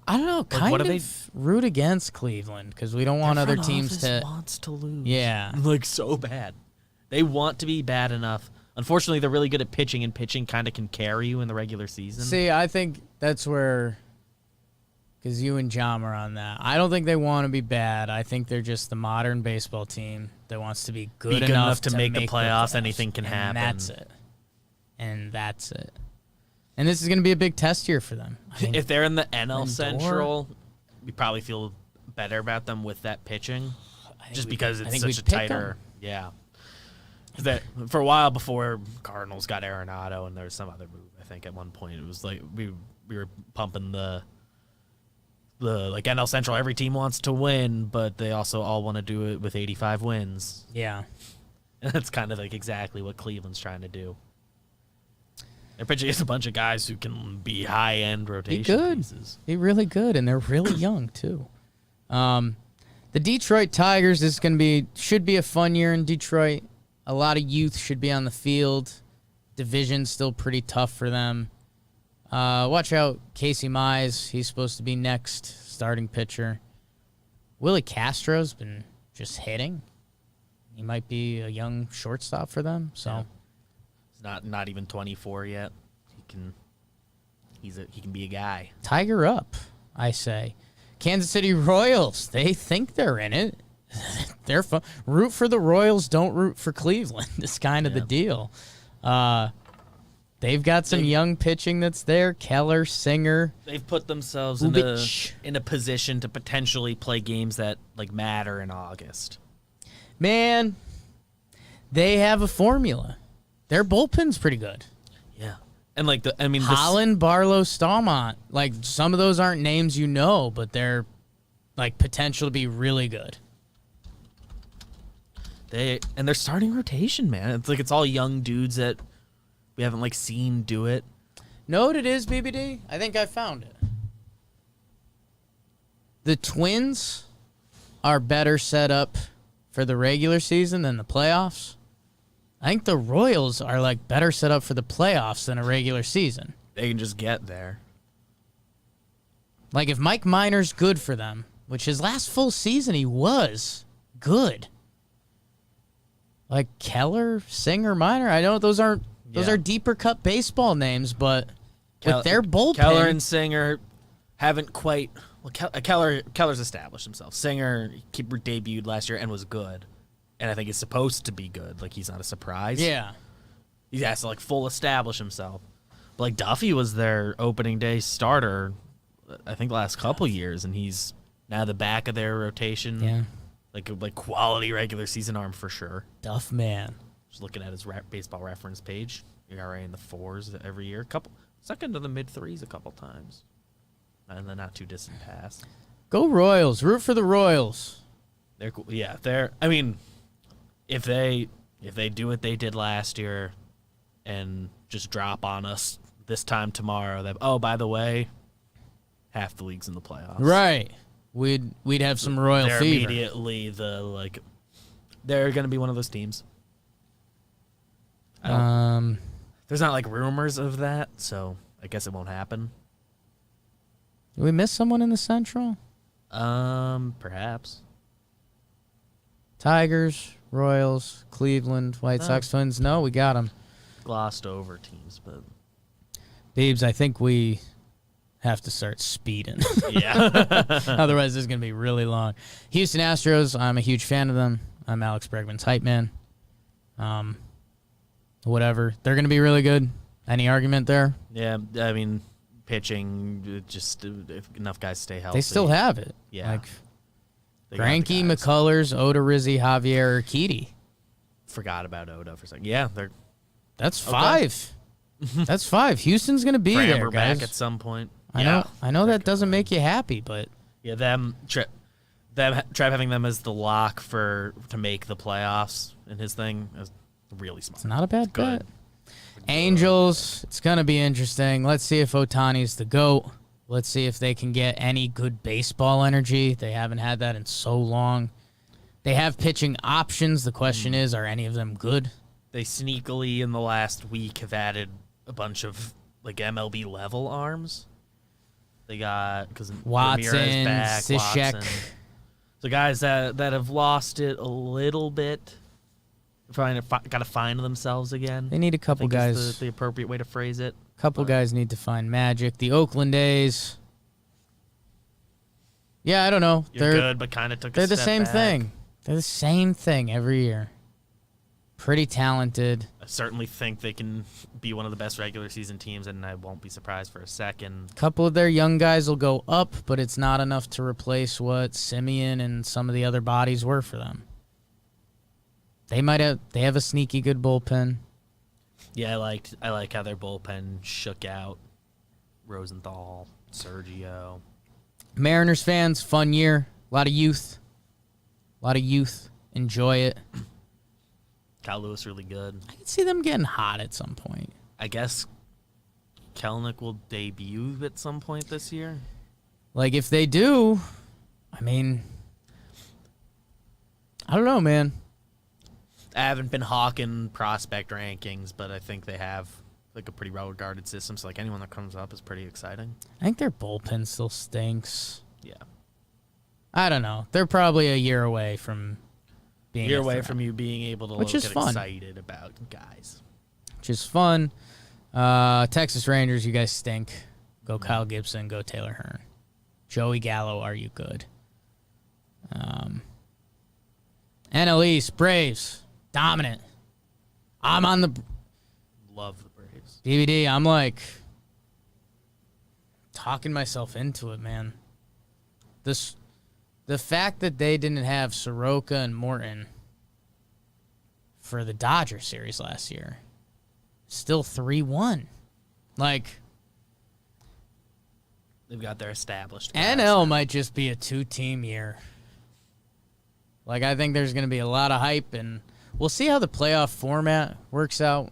I don't know. Like, Kind what of do they root against Cleveland because we don't want Their other front teams office to. wants to lose. Yeah. Like so bad. They want to be bad enough. Unfortunately, they're really good at pitching, and pitching kind of can carry you in the regular season. See, I think that's where. Because you and John are on that. I don't think they want to be bad. I think they're just the modern baseball team that wants to be good enough to make the playoffs. Anything can happen. And that's it. And this is going to be a big test year for them. I mean, If they're in the NL Lindor. Central, we probably feel better about them with that pitching, just because it's such a pick tighter. Yeah. That for a while before Cardinals got Arenado, and there was some other move. I think at one point it was like we were pumping the like NL Central. Every team wants to win, but they also all want to do it with 85 wins. Yeah. And that's kind of like exactly what Cleveland's trying to do. They're pitching against a bunch of guys who can be high-end rotation pieces. Be really good, and they're really young, too. The Detroit Tigers should be a fun year in Detroit. A lot of youth should be on the field. Division's still pretty tough for them. Watch out, Casey Mize. He's supposed to be next starting pitcher. Willie Castro's been just hitting. He might be a young shortstop for them, so... Yeah. Not even 24 yet. He can be a guy. Tiger up, I say. Kansas City Royals, they think they're in it. They're fun. Root for the Royals, don't root for Cleveland. It's kind of the deal. They've got some young pitching that's there. Keller, Singer. They've put themselves in a position to potentially play games that like matter in August. Man, they have a formula. Their bullpen's pretty good. Yeah. And like Holland, Barlow, Stallmont. Like some of those aren't names you know, but they're like potential to be really good. Their starting rotation, man. It's like it's all young dudes that we haven't like seen do it. Know what it is, BBD? I think I found it. The Twins are better set up for the regular season than the playoffs. I think the Royals are like better set up for the playoffs than a regular season. They can just get there. Like if Mike Minor's good for them, which his last full season he was good. Like Keller, Singer, Minor. I know those are deeper cut baseball names, but with their bullpen, Keller and Singer haven't quite. Well, Keller's established himself. Singer debuted last year and was good, and I think he's supposed to be good. Like he's not a surprise. yeah. He has to like full establish himself. But like Duffy was their opening day starter, I think the last couple years, and he's now the back of their rotation. Yeah. Like quality regular season arm for sure. Duff man. Just looking at his baseball reference page, ERA in the 4s every year. Second to the mid 3s a couple times. In the not too distant past. Go Royals. Root for the Royals. They're cool. Yeah, I mean, if they do what they did last year and just drop on us this time tomorrow, that by the way, half the league's in the playoffs. Right. We'd have some Royal They're fever. immediately they're going to be one of those teams. There's not like rumors of that, so I guess it won't happen. Did we miss someone in the Central? Perhaps. Tigers, Royals, Cleveland, White Sox, Twins. No, we got them. Glossed over teams, but Beebs, I think we have to start speeding. yeah. Otherwise, this is going to be really long. Houston Astros, I'm a huge fan of them. I'm Alex Bregman's hype man. Whatever. They're going to be really good. Any argument there? Yeah, I mean, pitching, just if enough guys stay healthy. They still have it. Yeah. Like They got the Greinke, guys. McCullers, Oda Rizzi, Javier Urquidy. Forgot about Oda for a second. Yeah, they're That's 5. That's 5. Houston's going to be there, Framber guys. back at some point. I know that doesn't make you happy, but Yeah, Trev having them as the lock to make the playoffs in his thing is really smart. it's not a bad Good. bet. Angels, it's going to be interesting. Let's see if Otani's the GOAT. Let's see if they can get any good baseball energy. They haven't had that in so long. They have pitching options. The question is, are any of them good? They sneakily in the last week have added a bunch of like MLB level arms. They got because Watson, back, Cishek. Watson. So guys that have lost it a little bit, got to find themselves again. They need a couple guys. Is the appropriate way to phrase it. Couple guys need to find magic. The Oakland A's. Yeah, I don't know. You're good, but kind of took. They're a the step same back. thing. They're the same thing every year. Pretty talented. I certainly think they can be one of the best regular season teams, and I won't be surprised for a second. Couple of their young guys will go up, but it's not enough to replace what Simeon and some of the other bodies were for them. They have a sneaky good bullpen. Yeah, I like how their bullpen shook out. Rosenthal, Sergio. Mariners fans, fun year. A lot of youth. Enjoy it. Kyle Lewis really good. I can see them getting hot at some point. I guess Kelenic will debut at some point this year. Like, if they do, I mean, I don't know, man. I haven't been hawking prospect rankings, but I think they have like a pretty well-regarded system. So like anyone that comes up is pretty exciting. I think their bullpen still stinks. Yeah, I don't know. They're probably a year away from being year a away threat, from you being able to Which is get fun. excited about guys. which is fun. Texas Rangers, you guys stink. Go Kyle Gibson. Go Taylor Hearn. Joey Gallo, are you good? NL East, Braves, dominant. I'm on the Love the Braves. DVD. I'm like talking myself into it, man. The fact that they didn't have Soroka and Morton for the Dodger series last year, still 3-1. Like, They've got their established guys. NL might just be a 2-team year. Like, I think there's going to be a lot of hype, and we'll see how the playoff format works out.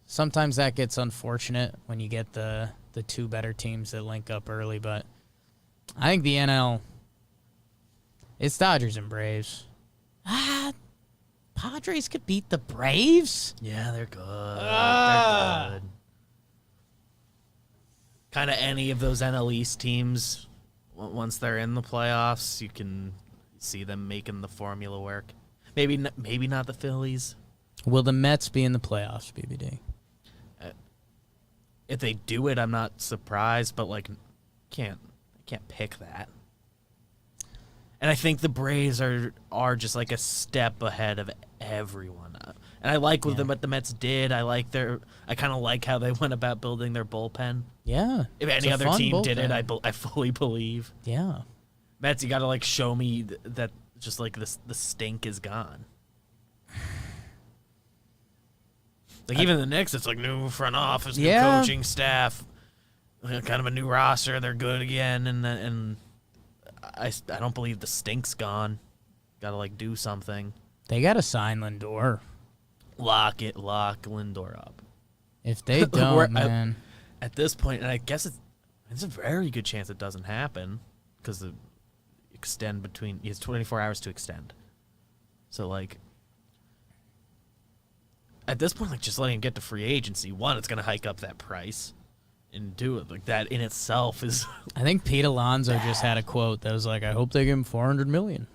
Sometimes that gets unfortunate when you get the two better teams that link up early, but I think the NL It's Dodgers and Braves. Padres could beat the Braves? Yeah, they're good. They're good. Kind of any of those NL East teams, once they're in the playoffs, you can see them making the formula work. Maybe not the Phillies. Will the Mets be in the playoffs, BBD? If they do it, I'm not surprised, but like, can't pick that. And I think the Braves are just like a step ahead of everyone. And I like what the Mets did. I kind of like how they went about building their bullpen. Yeah. If any other team did it, I fully believe. Yeah. Mets, you got to like show me that just like the stink is gone. Like even the Knicks, it's like new front office, new coaching staff, kind of a new roster. They're good again, and I don't believe the stink's gone. Got to like do something. They got to sign Lindor. Lock Lindor up. If they don't, man. At this point, and I guess it's a very good chance it doesn't happen because the extend between he has 24 hours to extend. So like at this point, like just letting him get to free agency, one, it's gonna hike up that price, and two, like that in itself is. I think Pete Alonso just had a quote that was like, "I hope they give him $400 million."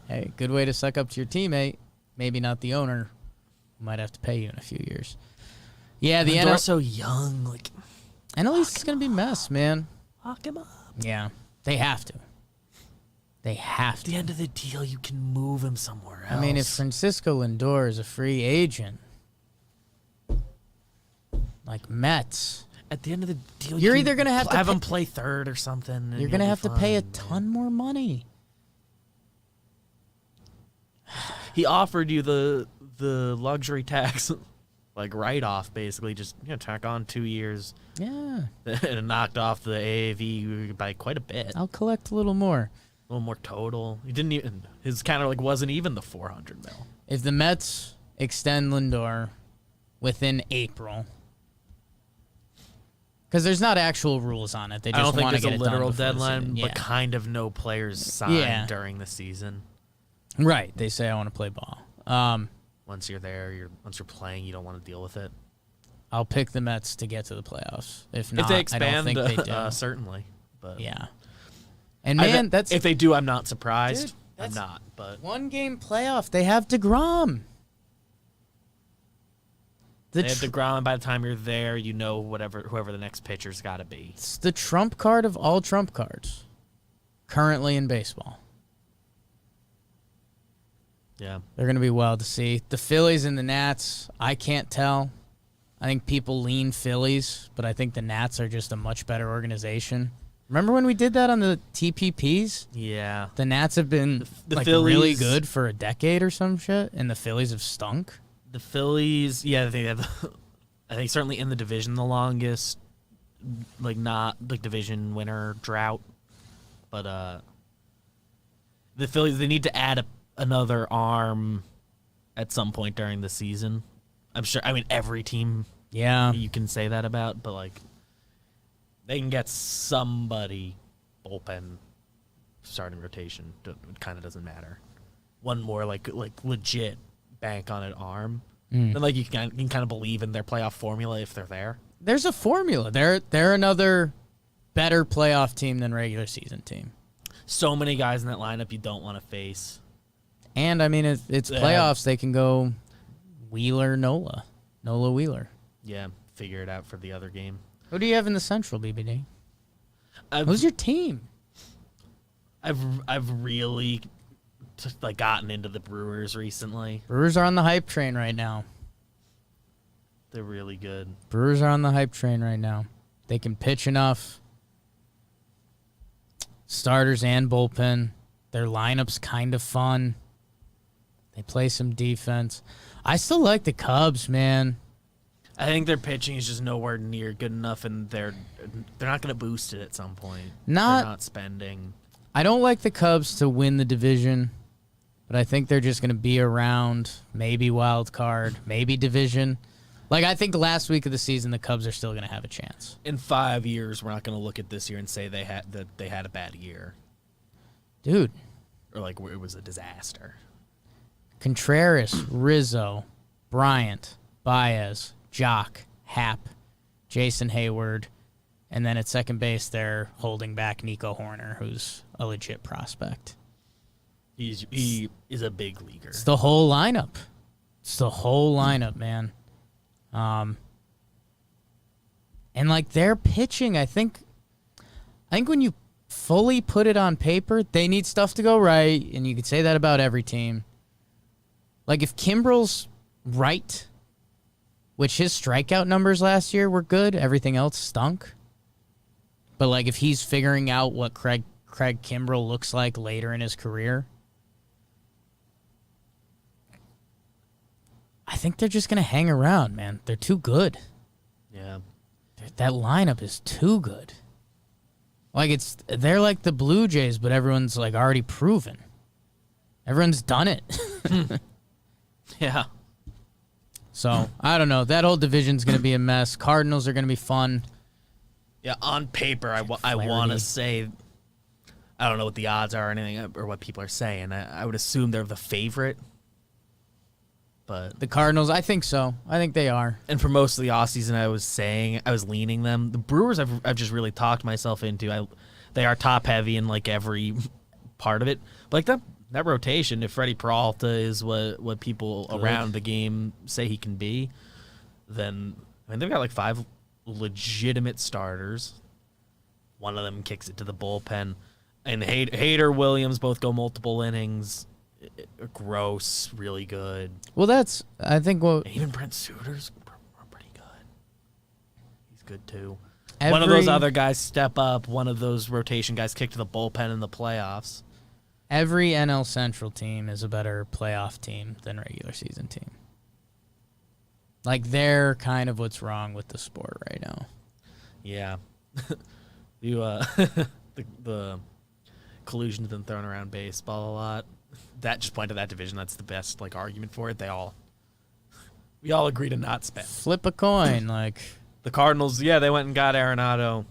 Hey, good way to suck up to your teammate. Maybe not the owner. Might have to pay you in a few years. Yeah, the NL so young, like NL East is gonna be a mess, man. Lock him up. Yeah, they have to. They have to. At the end of the deal, you can move him somewhere else. I mean, if Francisco Lindor is a free agent, like Mets, at the end of the deal, you're either going to have to have him play third or something. You're going to have to pay a ton more money. He offered you the luxury tax, like write-off, basically, just tack on 2 years. Yeah. And it knocked off the AAV by quite a bit. I'll collect a little more. A little more total. He didn't even. His counter like wasn't even the $400 million. If the Mets extend Lindor within April, because there's not actual rules on it, they just want to get it done. I don't think there's a literal deadline, yeah. but kind of no players signed during the season. Right. They say I want to play ball. Once you're there, once you're playing, you don't want to deal with it. I'll pick the Mets to get to the playoffs. If not, if they expand, I don't think they do. Certainly. But yeah. And man, that's if they do, I'm not surprised. Dude, I'm not. But 1 game playoff. They have DeGrom. They have DeGrom, and by the time you're there, you know whoever the next pitcher's got to be. It's the trump card of all trump cards currently in baseball. Yeah. They're going to be wild to see. The Phillies and the Nats, I can't tell. I think people lean Phillies, but I think the Nats are just a much better organization. Remember when we did that on the TPPs? Yeah. The Nats have been the Phillies, really good for a decade or some shit, and the Phillies have stunk. The Phillies, yeah, they have, I think certainly in the division the longest, like not like division winner drought, but the Phillies, they need to add another arm at some point during the season. I'm sure. I mean, every team, you can say that about, but like they can get somebody bullpen starting rotation. It kind of doesn't matter. One more like legit bank on an arm. Then like you can kind of believe in their playoff formula if they're there. There's a formula. They're another better playoff team than regular season team. So many guys in that lineup you don't want to face. And I mean, it's playoffs. They can go Nola Wheeler. Yeah, figure it out for the other game. Who do you have in the Central, BBD? Who's your team? I've really gotten into the Brewers recently. Brewers are on the hype train right now. They're really good. Brewers are on the hype train right now. They can pitch enough. Starters and bullpen. Their lineup's kind of fun. They play some defense. I still like the Cubs, man. I think their pitching is just nowhere near good enough, and they're not going to boost it at some point. They're not spending. I don't like the Cubs to win the division, but I think they're just going to be around, maybe wild card, maybe division. Like, I think last week of the season, the Cubs are still going to have a chance. In 5 years, we're not going to look at this year and say they had a bad year. Dude. Or like where it was a disaster. Contreras, Rizzo, Bryant, Baez, Jock, Happ, Jason Hayward, and then at second base they're holding back Nico Horner, who's a legit prospect. He is a big leaguer. It's the whole lineup. Man. And like their pitching, I think when you fully put it on paper, they need stuff to go right, and you could say that about every team. Like if Kimbrel's right, which his strikeout numbers last year were good, everything else stunk. But like if he's figuring out what Craig Kimbrel looks like later in his career, I think they're just going to hang around, man. They're too good. Yeah. That lineup is too good. Like they're like the Blue Jays, but everyone's like already proven. Everyone's done it. Yeah. So, I don't know. That whole division's going to be a mess. Cardinals are going to be fun. Yeah, on paper, I want to say, I don't know what the odds are or anything, or what people are saying. I would assume they're the favorite. But The Cardinals, I think so. I think they are. And for most of the offseason, I was leaning them. The Brewers, I've just really talked myself into. They are top heavy in like every part of it. But like that rotation, if Freddie Peralta is what people around the game say he can be, then I mean they've got like 5 legitimate starters. One of them kicks it to the bullpen, and Hader, Williams both go multiple innings. Gross, really good. Well, I think what Even Brent Suter's pretty good. He's good too. One of those other guys step up. One of those rotation guys kick to the bullpen in the playoffs. Every NL Central team is a better playoff team than regular season team. Like they're kind of what's wrong with the sport right now. Yeah. The collusion's been thrown around baseball a lot. That just point to that division. That's the best like argument for it. We all agree to not spend. Flip a coin, like The Cardinals. Yeah, they went and got Arenado.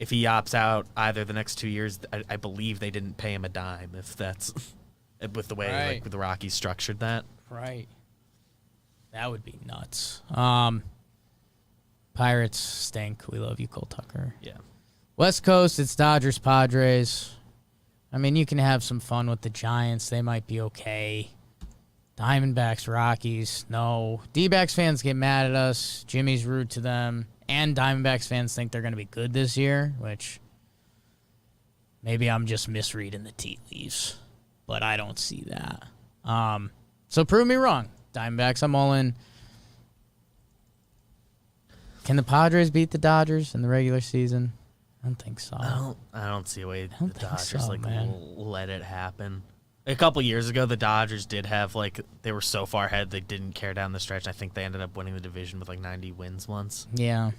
If he opts out either the next 2 years, I believe they didn't pay him a dime. If that's with the way like the Rockies structured that. Right. That would be nuts. Pirates stink. We love you, Cole Tucker. Yeah. West Coast, it's Dodgers, Padres. I mean, you can have some fun with the Giants. They might be okay. Diamondbacks, Rockies, no. D-backs fans get mad at us. Jimmy's rude to them. And Diamondbacks fans think they're going to be good this year, which maybe I'm just misreading the tea leaves. But I don't see that. So prove me wrong. Diamondbacks, I'm all in. Can the Padres beat the Dodgers in the regular season? I don't think so. I don't see a way the Dodgers so, let it happen. A couple years ago, the Dodgers did have they were so far ahead they didn't care down the stretch. I think they ended up winning the division with 90 wins once. Yeah,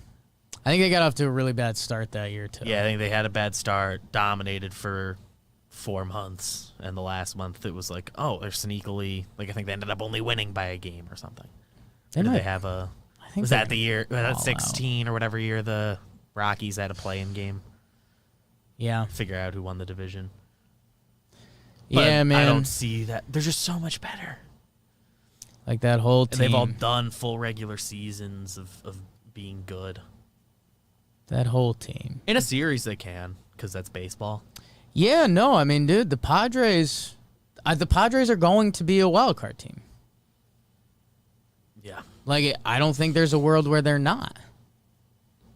I think they got off to a really bad start that year too. Yeah, I think they had a bad start, dominated for 4 months, and the last month it was they're sneakily I think they ended up only winning by a game or something. They have a? I think was that the year? That 16 or whatever year the Rockies had a play-in game. Yeah. Figure out who won the division. But yeah, man. I don't see that. They're just so much better. Like that whole team. And they've all done full regular seasons of being good. That whole team. In a series they can, because that's baseball. Yeah, no, I mean, dude, the Padres are going to be a wild card team. Yeah. I don't think there's a world where they're not.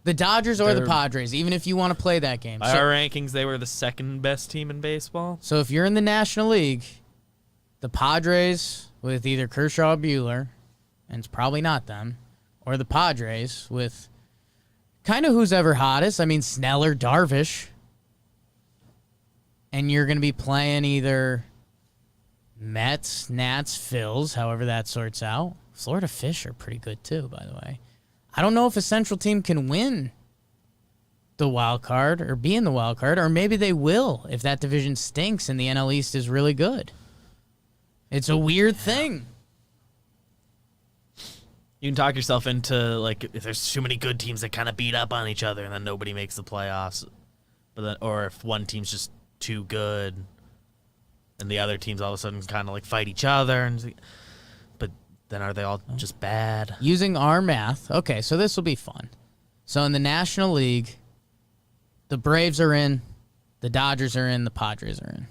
The Dodgers or the Padres, even if you want to play that game. By our rankings, they were the second best team in baseball. So if you're in the National League, the Padres with either Kershaw or Buehler, and it's probably not them, or the Padres with kind of who's ever hottest. I mean, Snell or Darvish. And you're going to be playing either Mets, Nats, Phils, however that sorts out. Florida Fish are pretty good too, by the way. I don't know if a Central team can win the wild card or be in the wild card, or maybe they will if that division stinks and the NL East is really good. It's a weird thing. You can talk yourself into if there's too many good teams that kind of beat up on each other and then nobody makes the playoffs, or if one team's just too good and the other teams all of a sudden kind of like fight each other, but then are they all just bad? Using our math, okay, so this will be fun. So in the National League, the Braves are in, the Dodgers are in, the Padres are in.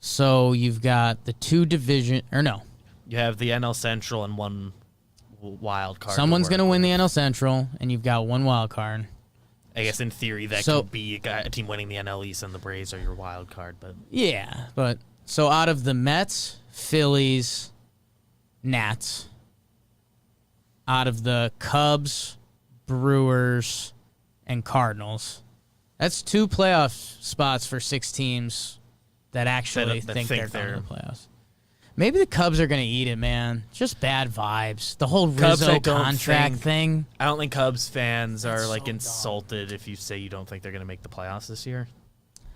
So you've got the two division, or no. You have the NL Central and one wild card. Someone's going to win the NL Central, and you've got one wild card. I guess in theory that could be a team winning the NL East and the Braves are your wild card. But yeah, but so out of the Mets, Phillies, Nats, out of the Cubs, Brewers, and Cardinals, that's 2 playoff spots for 6 teams that actually think they're going to the playoffs. Maybe the Cubs are going to eat it, man. Just bad vibes. The whole Rizzo contract thing. I don't think Cubs fans are like insulted if you say you don't think they're going to make the playoffs this year.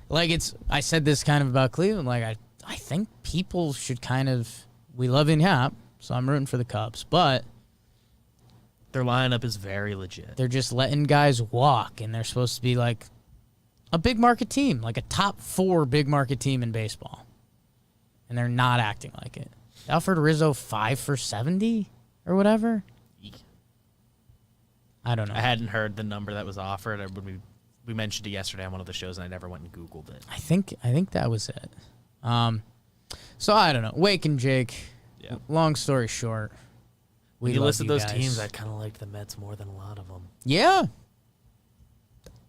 Like I said this kind of about Cleveland. Like I think people should kind of, we love Hap, so I'm rooting for the Cubs, but their lineup is very legit. They're just letting guys walk, and they're supposed to be like a big market team, like a top 4 big market team in baseball. And they're not acting like it. Alfred Rizzo 5 for 70 or whatever. I don't know. I hadn't heard the number that was offered. We mentioned it yesterday on one of the shows, and I never went and Googled it. I think that was it. So I don't know. Wake and Jake. Yeah. Long story short, when you listed those teams, I kind of liked the Mets more than a lot of them. Yeah.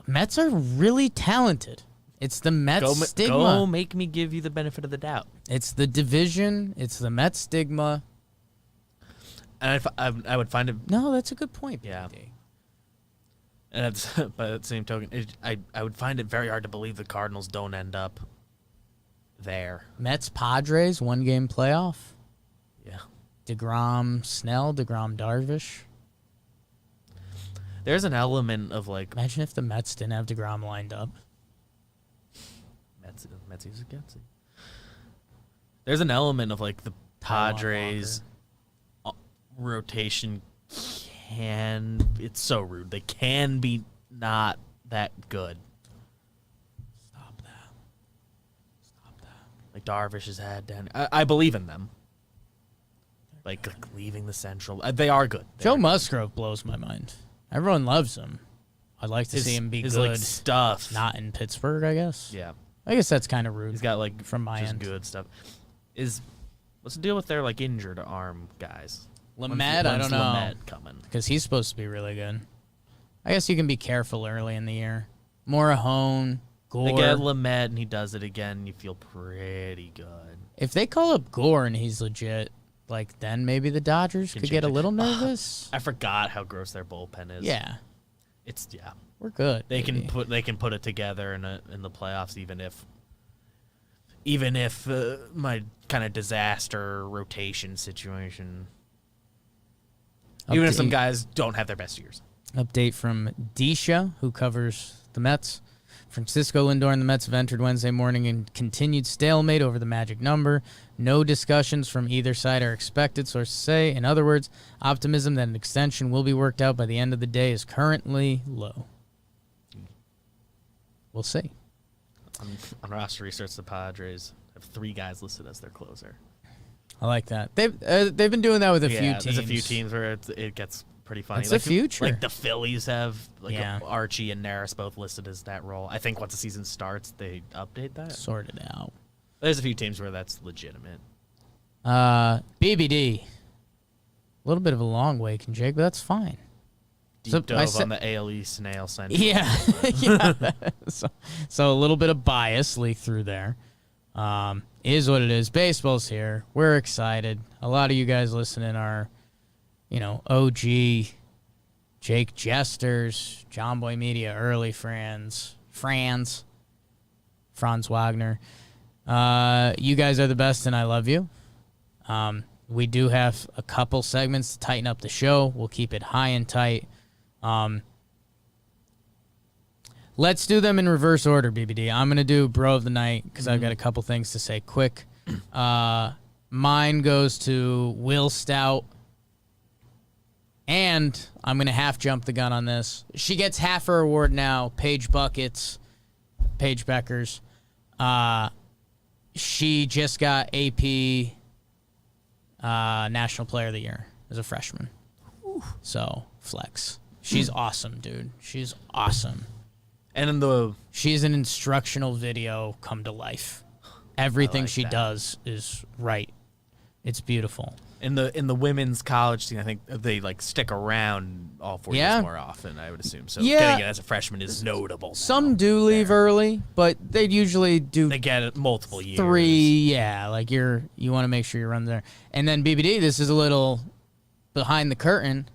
Mets are really talented. It's the Mets stigma. Go make me give you the benefit of the doubt. It's the division. It's the Mets stigma. And I would find it... No, that's a good point. Yeah. And by that same token, I would find it very hard to believe the Cardinals don't end up there. Mets, Padres, 1-game playoff. Yeah. DeGrom, Snell, DeGrom, Darvish. There's an element of like... Imagine if the Mets didn't have DeGrom lined up. Metsies against it. There's an element of like the Padres rotation it's so rude. They can be not that good. Stop that. Like Darvish has had down. I believe in them. Like leaving the Central. They are good. Joe Musgrove blows my mind. Everyone loves him. I'd like to see him be good. Like stuff. Not in Pittsburgh, I guess. Yeah. I guess that's kind of rude. He's got like from my end. Good stuff. What's the deal with their like injured arm guys? Lamed, I don't know. Lamed coming? Because he's supposed to be really good. I guess you can be careful early in the year. Morahone, Gore. They get Lamed and he does it again. You feel pretty good. If they call up Gore and he's legit, like then maybe the Dodgers could get a little nervous. I forgot how gross their bullpen is. Yeah, yeah. We're good. They can put it together in the playoffs, even if my kind of disaster rotation situation. Even if some guys don't have their best years. Update from Disha, who covers the Mets. Francisco Lindor and the Mets have entered Wednesday morning in continued stalemate over the magic number. No discussions from either side are expected, sources say. In other words, optimism that an extension will be worked out by the end of the day is currently low. We'll see. On roster research, the Padres have 3 guys listed as their closer. I like that. They've been doing that with a few teams. There's a few teams where it gets pretty funny. It's the future. Like the Phillies have Archie and Neris both listed as that role. I think once the season starts, they update that. Sort it out. There's a few teams where that's legitimate. BBD. A little bit of a long wait, Jake, but that's fine. Deep dove on the ALE Snail Central. Yeah. Yeah. So a little bit of bias leaked through there. Is what it is. Baseball's here. We're excited. A lot of you guys listening are, OG, Jake Jesters, John Boy Media, early Franz Wagner. You guys are the best, and I love you. We do have a couple segments to tighten up the show. We'll keep it high and tight. Let's do them in reverse order, BBD. I'm going to do Bro of the Night because I've got a couple things to say quick. Mine goes to Will Stout. And I'm going to half jump the gun on this. She gets half her award now. Paige Buckets, Paige Beckers. She just got AP National Player of the Year as a freshman. So, flex. She's awesome, dude. She's awesome. And she's an instructional video come to life. Everything she does is right. It's beautiful. In the women's college team, I think they stick around all 4 years more often, I would assume. So getting it as a freshman is notable. Some do leave early, but they usually do. They get it multiple years. 3, you want to make sure you run there. And then BBD, this is a little behind the curtain.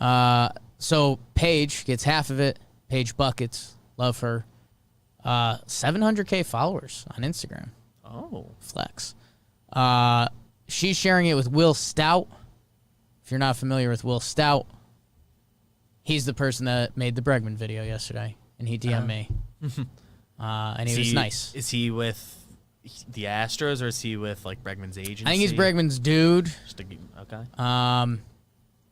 So Paige gets half of it. Paige Buckets, love her. 700K followers on Instagram. Oh, flex. She's sharing it with Will Stout. If you're not familiar with Will Stout, he's the person that made the Bregman video yesterday, and he DM'd me. And he was nice. Is he with the Astros, or is he with Bregman's agency? I think he's Bregman's dude. Okay. I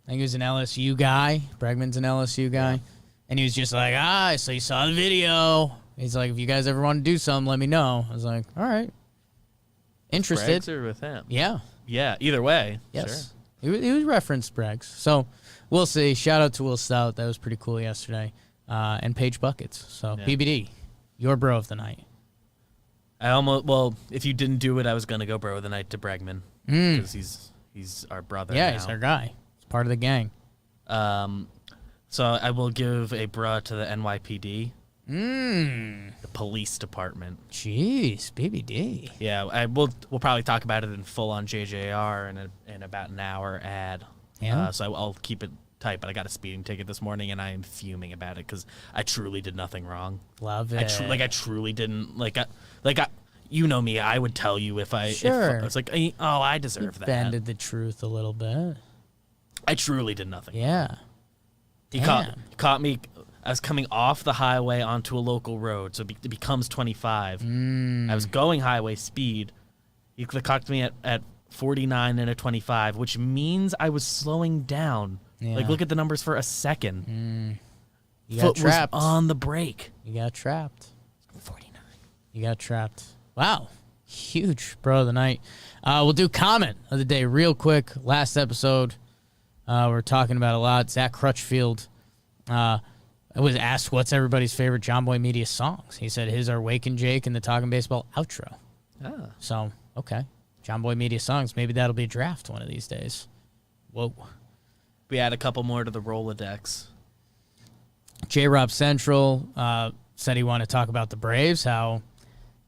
think he was an LSU guy. Bregman's an LSU guy. Yeah. And he was just like, so you saw the video. He's like, if you guys ever want to do something, let me know. I was like, all right. Interested. Breggs or with him? Yeah. Yeah, either way. Yes. Sure. He was referenced Breggs. So we'll see. Shout out to Will Stout. That was pretty cool yesterday. And Paige Buckets. So BBD, your bro of the night. If you didn't do it, I was going to go bro of the night to Bregman. Because he's our brother now. He's our guy. He's part of the gang. So I will give a bruh to the NYPD. The police department. Jeez, BBD. Yeah, we'll probably talk about it in full on JJR in about an hour ad. Yeah. So I'll keep it tight, but I got a speeding ticket this morning, and I am fuming about it because I truly did nothing wrong. Love it. I truly didn't you know me. I would tell you if I. Sure. If I was like, I deserve that. Bended the truth a little bit. I truly did nothing. Yeah. He caught me. I was coming off the highway onto a local road, so it becomes 25. I was going highway speed. He clocked me at 49 and a 25, which means I was slowing down. Yeah. Look at the numbers for a second. You got trapped. Was on the brake. You got trapped. 49. You got trapped. Wow. Huge bro of the night. We'll do comment of the day real quick. Last episode, we're talking about a lot. Zach Crutchfield I was asked what's everybody's favorite John Boy Media songs. He said his are Wake and Jake and the Talking Baseball outro. So, okay. John Boy Media songs. Maybe that'll be a draft one of these days. Whoa. We add a couple more to the Rolodex. J-Rob Central said he wanted to talk about the Braves, how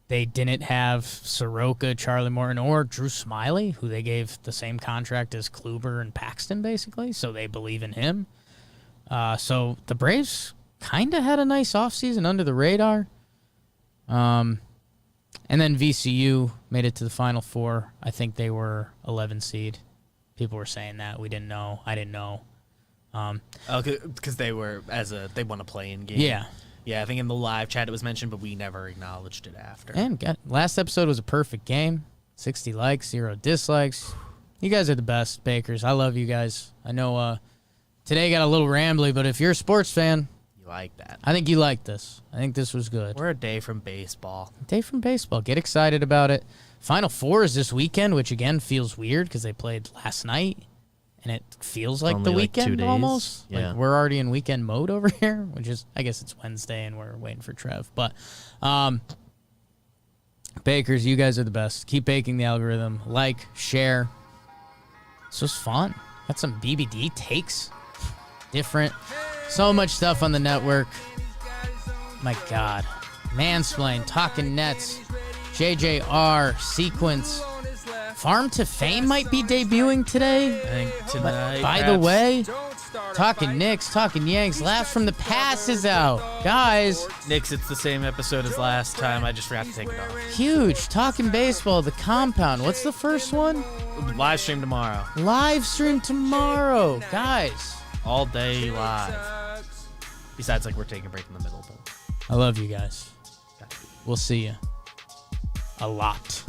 they didn't have Soroka, Charlie Morton, or Drew Smiley, who they gave the same contract as Kluber and Paxton, basically, so they believe in him. So the Braves kind of had a nice offseason under the radar. And then VCU made it to the Final Four. I think they were 11 seed. People were saying that. We didn't know. I didn't know. Because they won a play-in game. Yeah. Yeah, I think in the live chat it was mentioned, but we never acknowledged it after. And last episode was a perfect game. 60 likes, 0 dislikes. You guys are the best, Bakers. I love you guys. I know today got a little rambly, but if you're a sports fan, you like that. I think you like this. I think this was good. We're a day from baseball. Get excited about it. Final Four is this weekend, which again feels weird because they played last night, and it feels like only the weekend 2 days. almost. Yeah. Like we're already in weekend mode over here, which is, I guess it's Wednesday and we're waiting for Trev. But Bakers, you guys are the best. Keep baking the algorithm. Like, share. This was fun. Got some BBD takes. Different. So much stuff on the network. My God. Mansplain, Talking Nets, JJR, Sequence. Farm to Fame might be debuting today. I think tonight. By the way, Talking Knicks, Talking Yanks, Laughs from the Past is out. Guys. Knicks, it's the same episode as last time. I just forgot to take it off. Huge. Talking Baseball, The Compound. What's the first one? Live stream tomorrow. Live stream tomorrow. Guys. All day live. Besides, we're taking a break in the middle. But I love you guys. We'll see you a lot.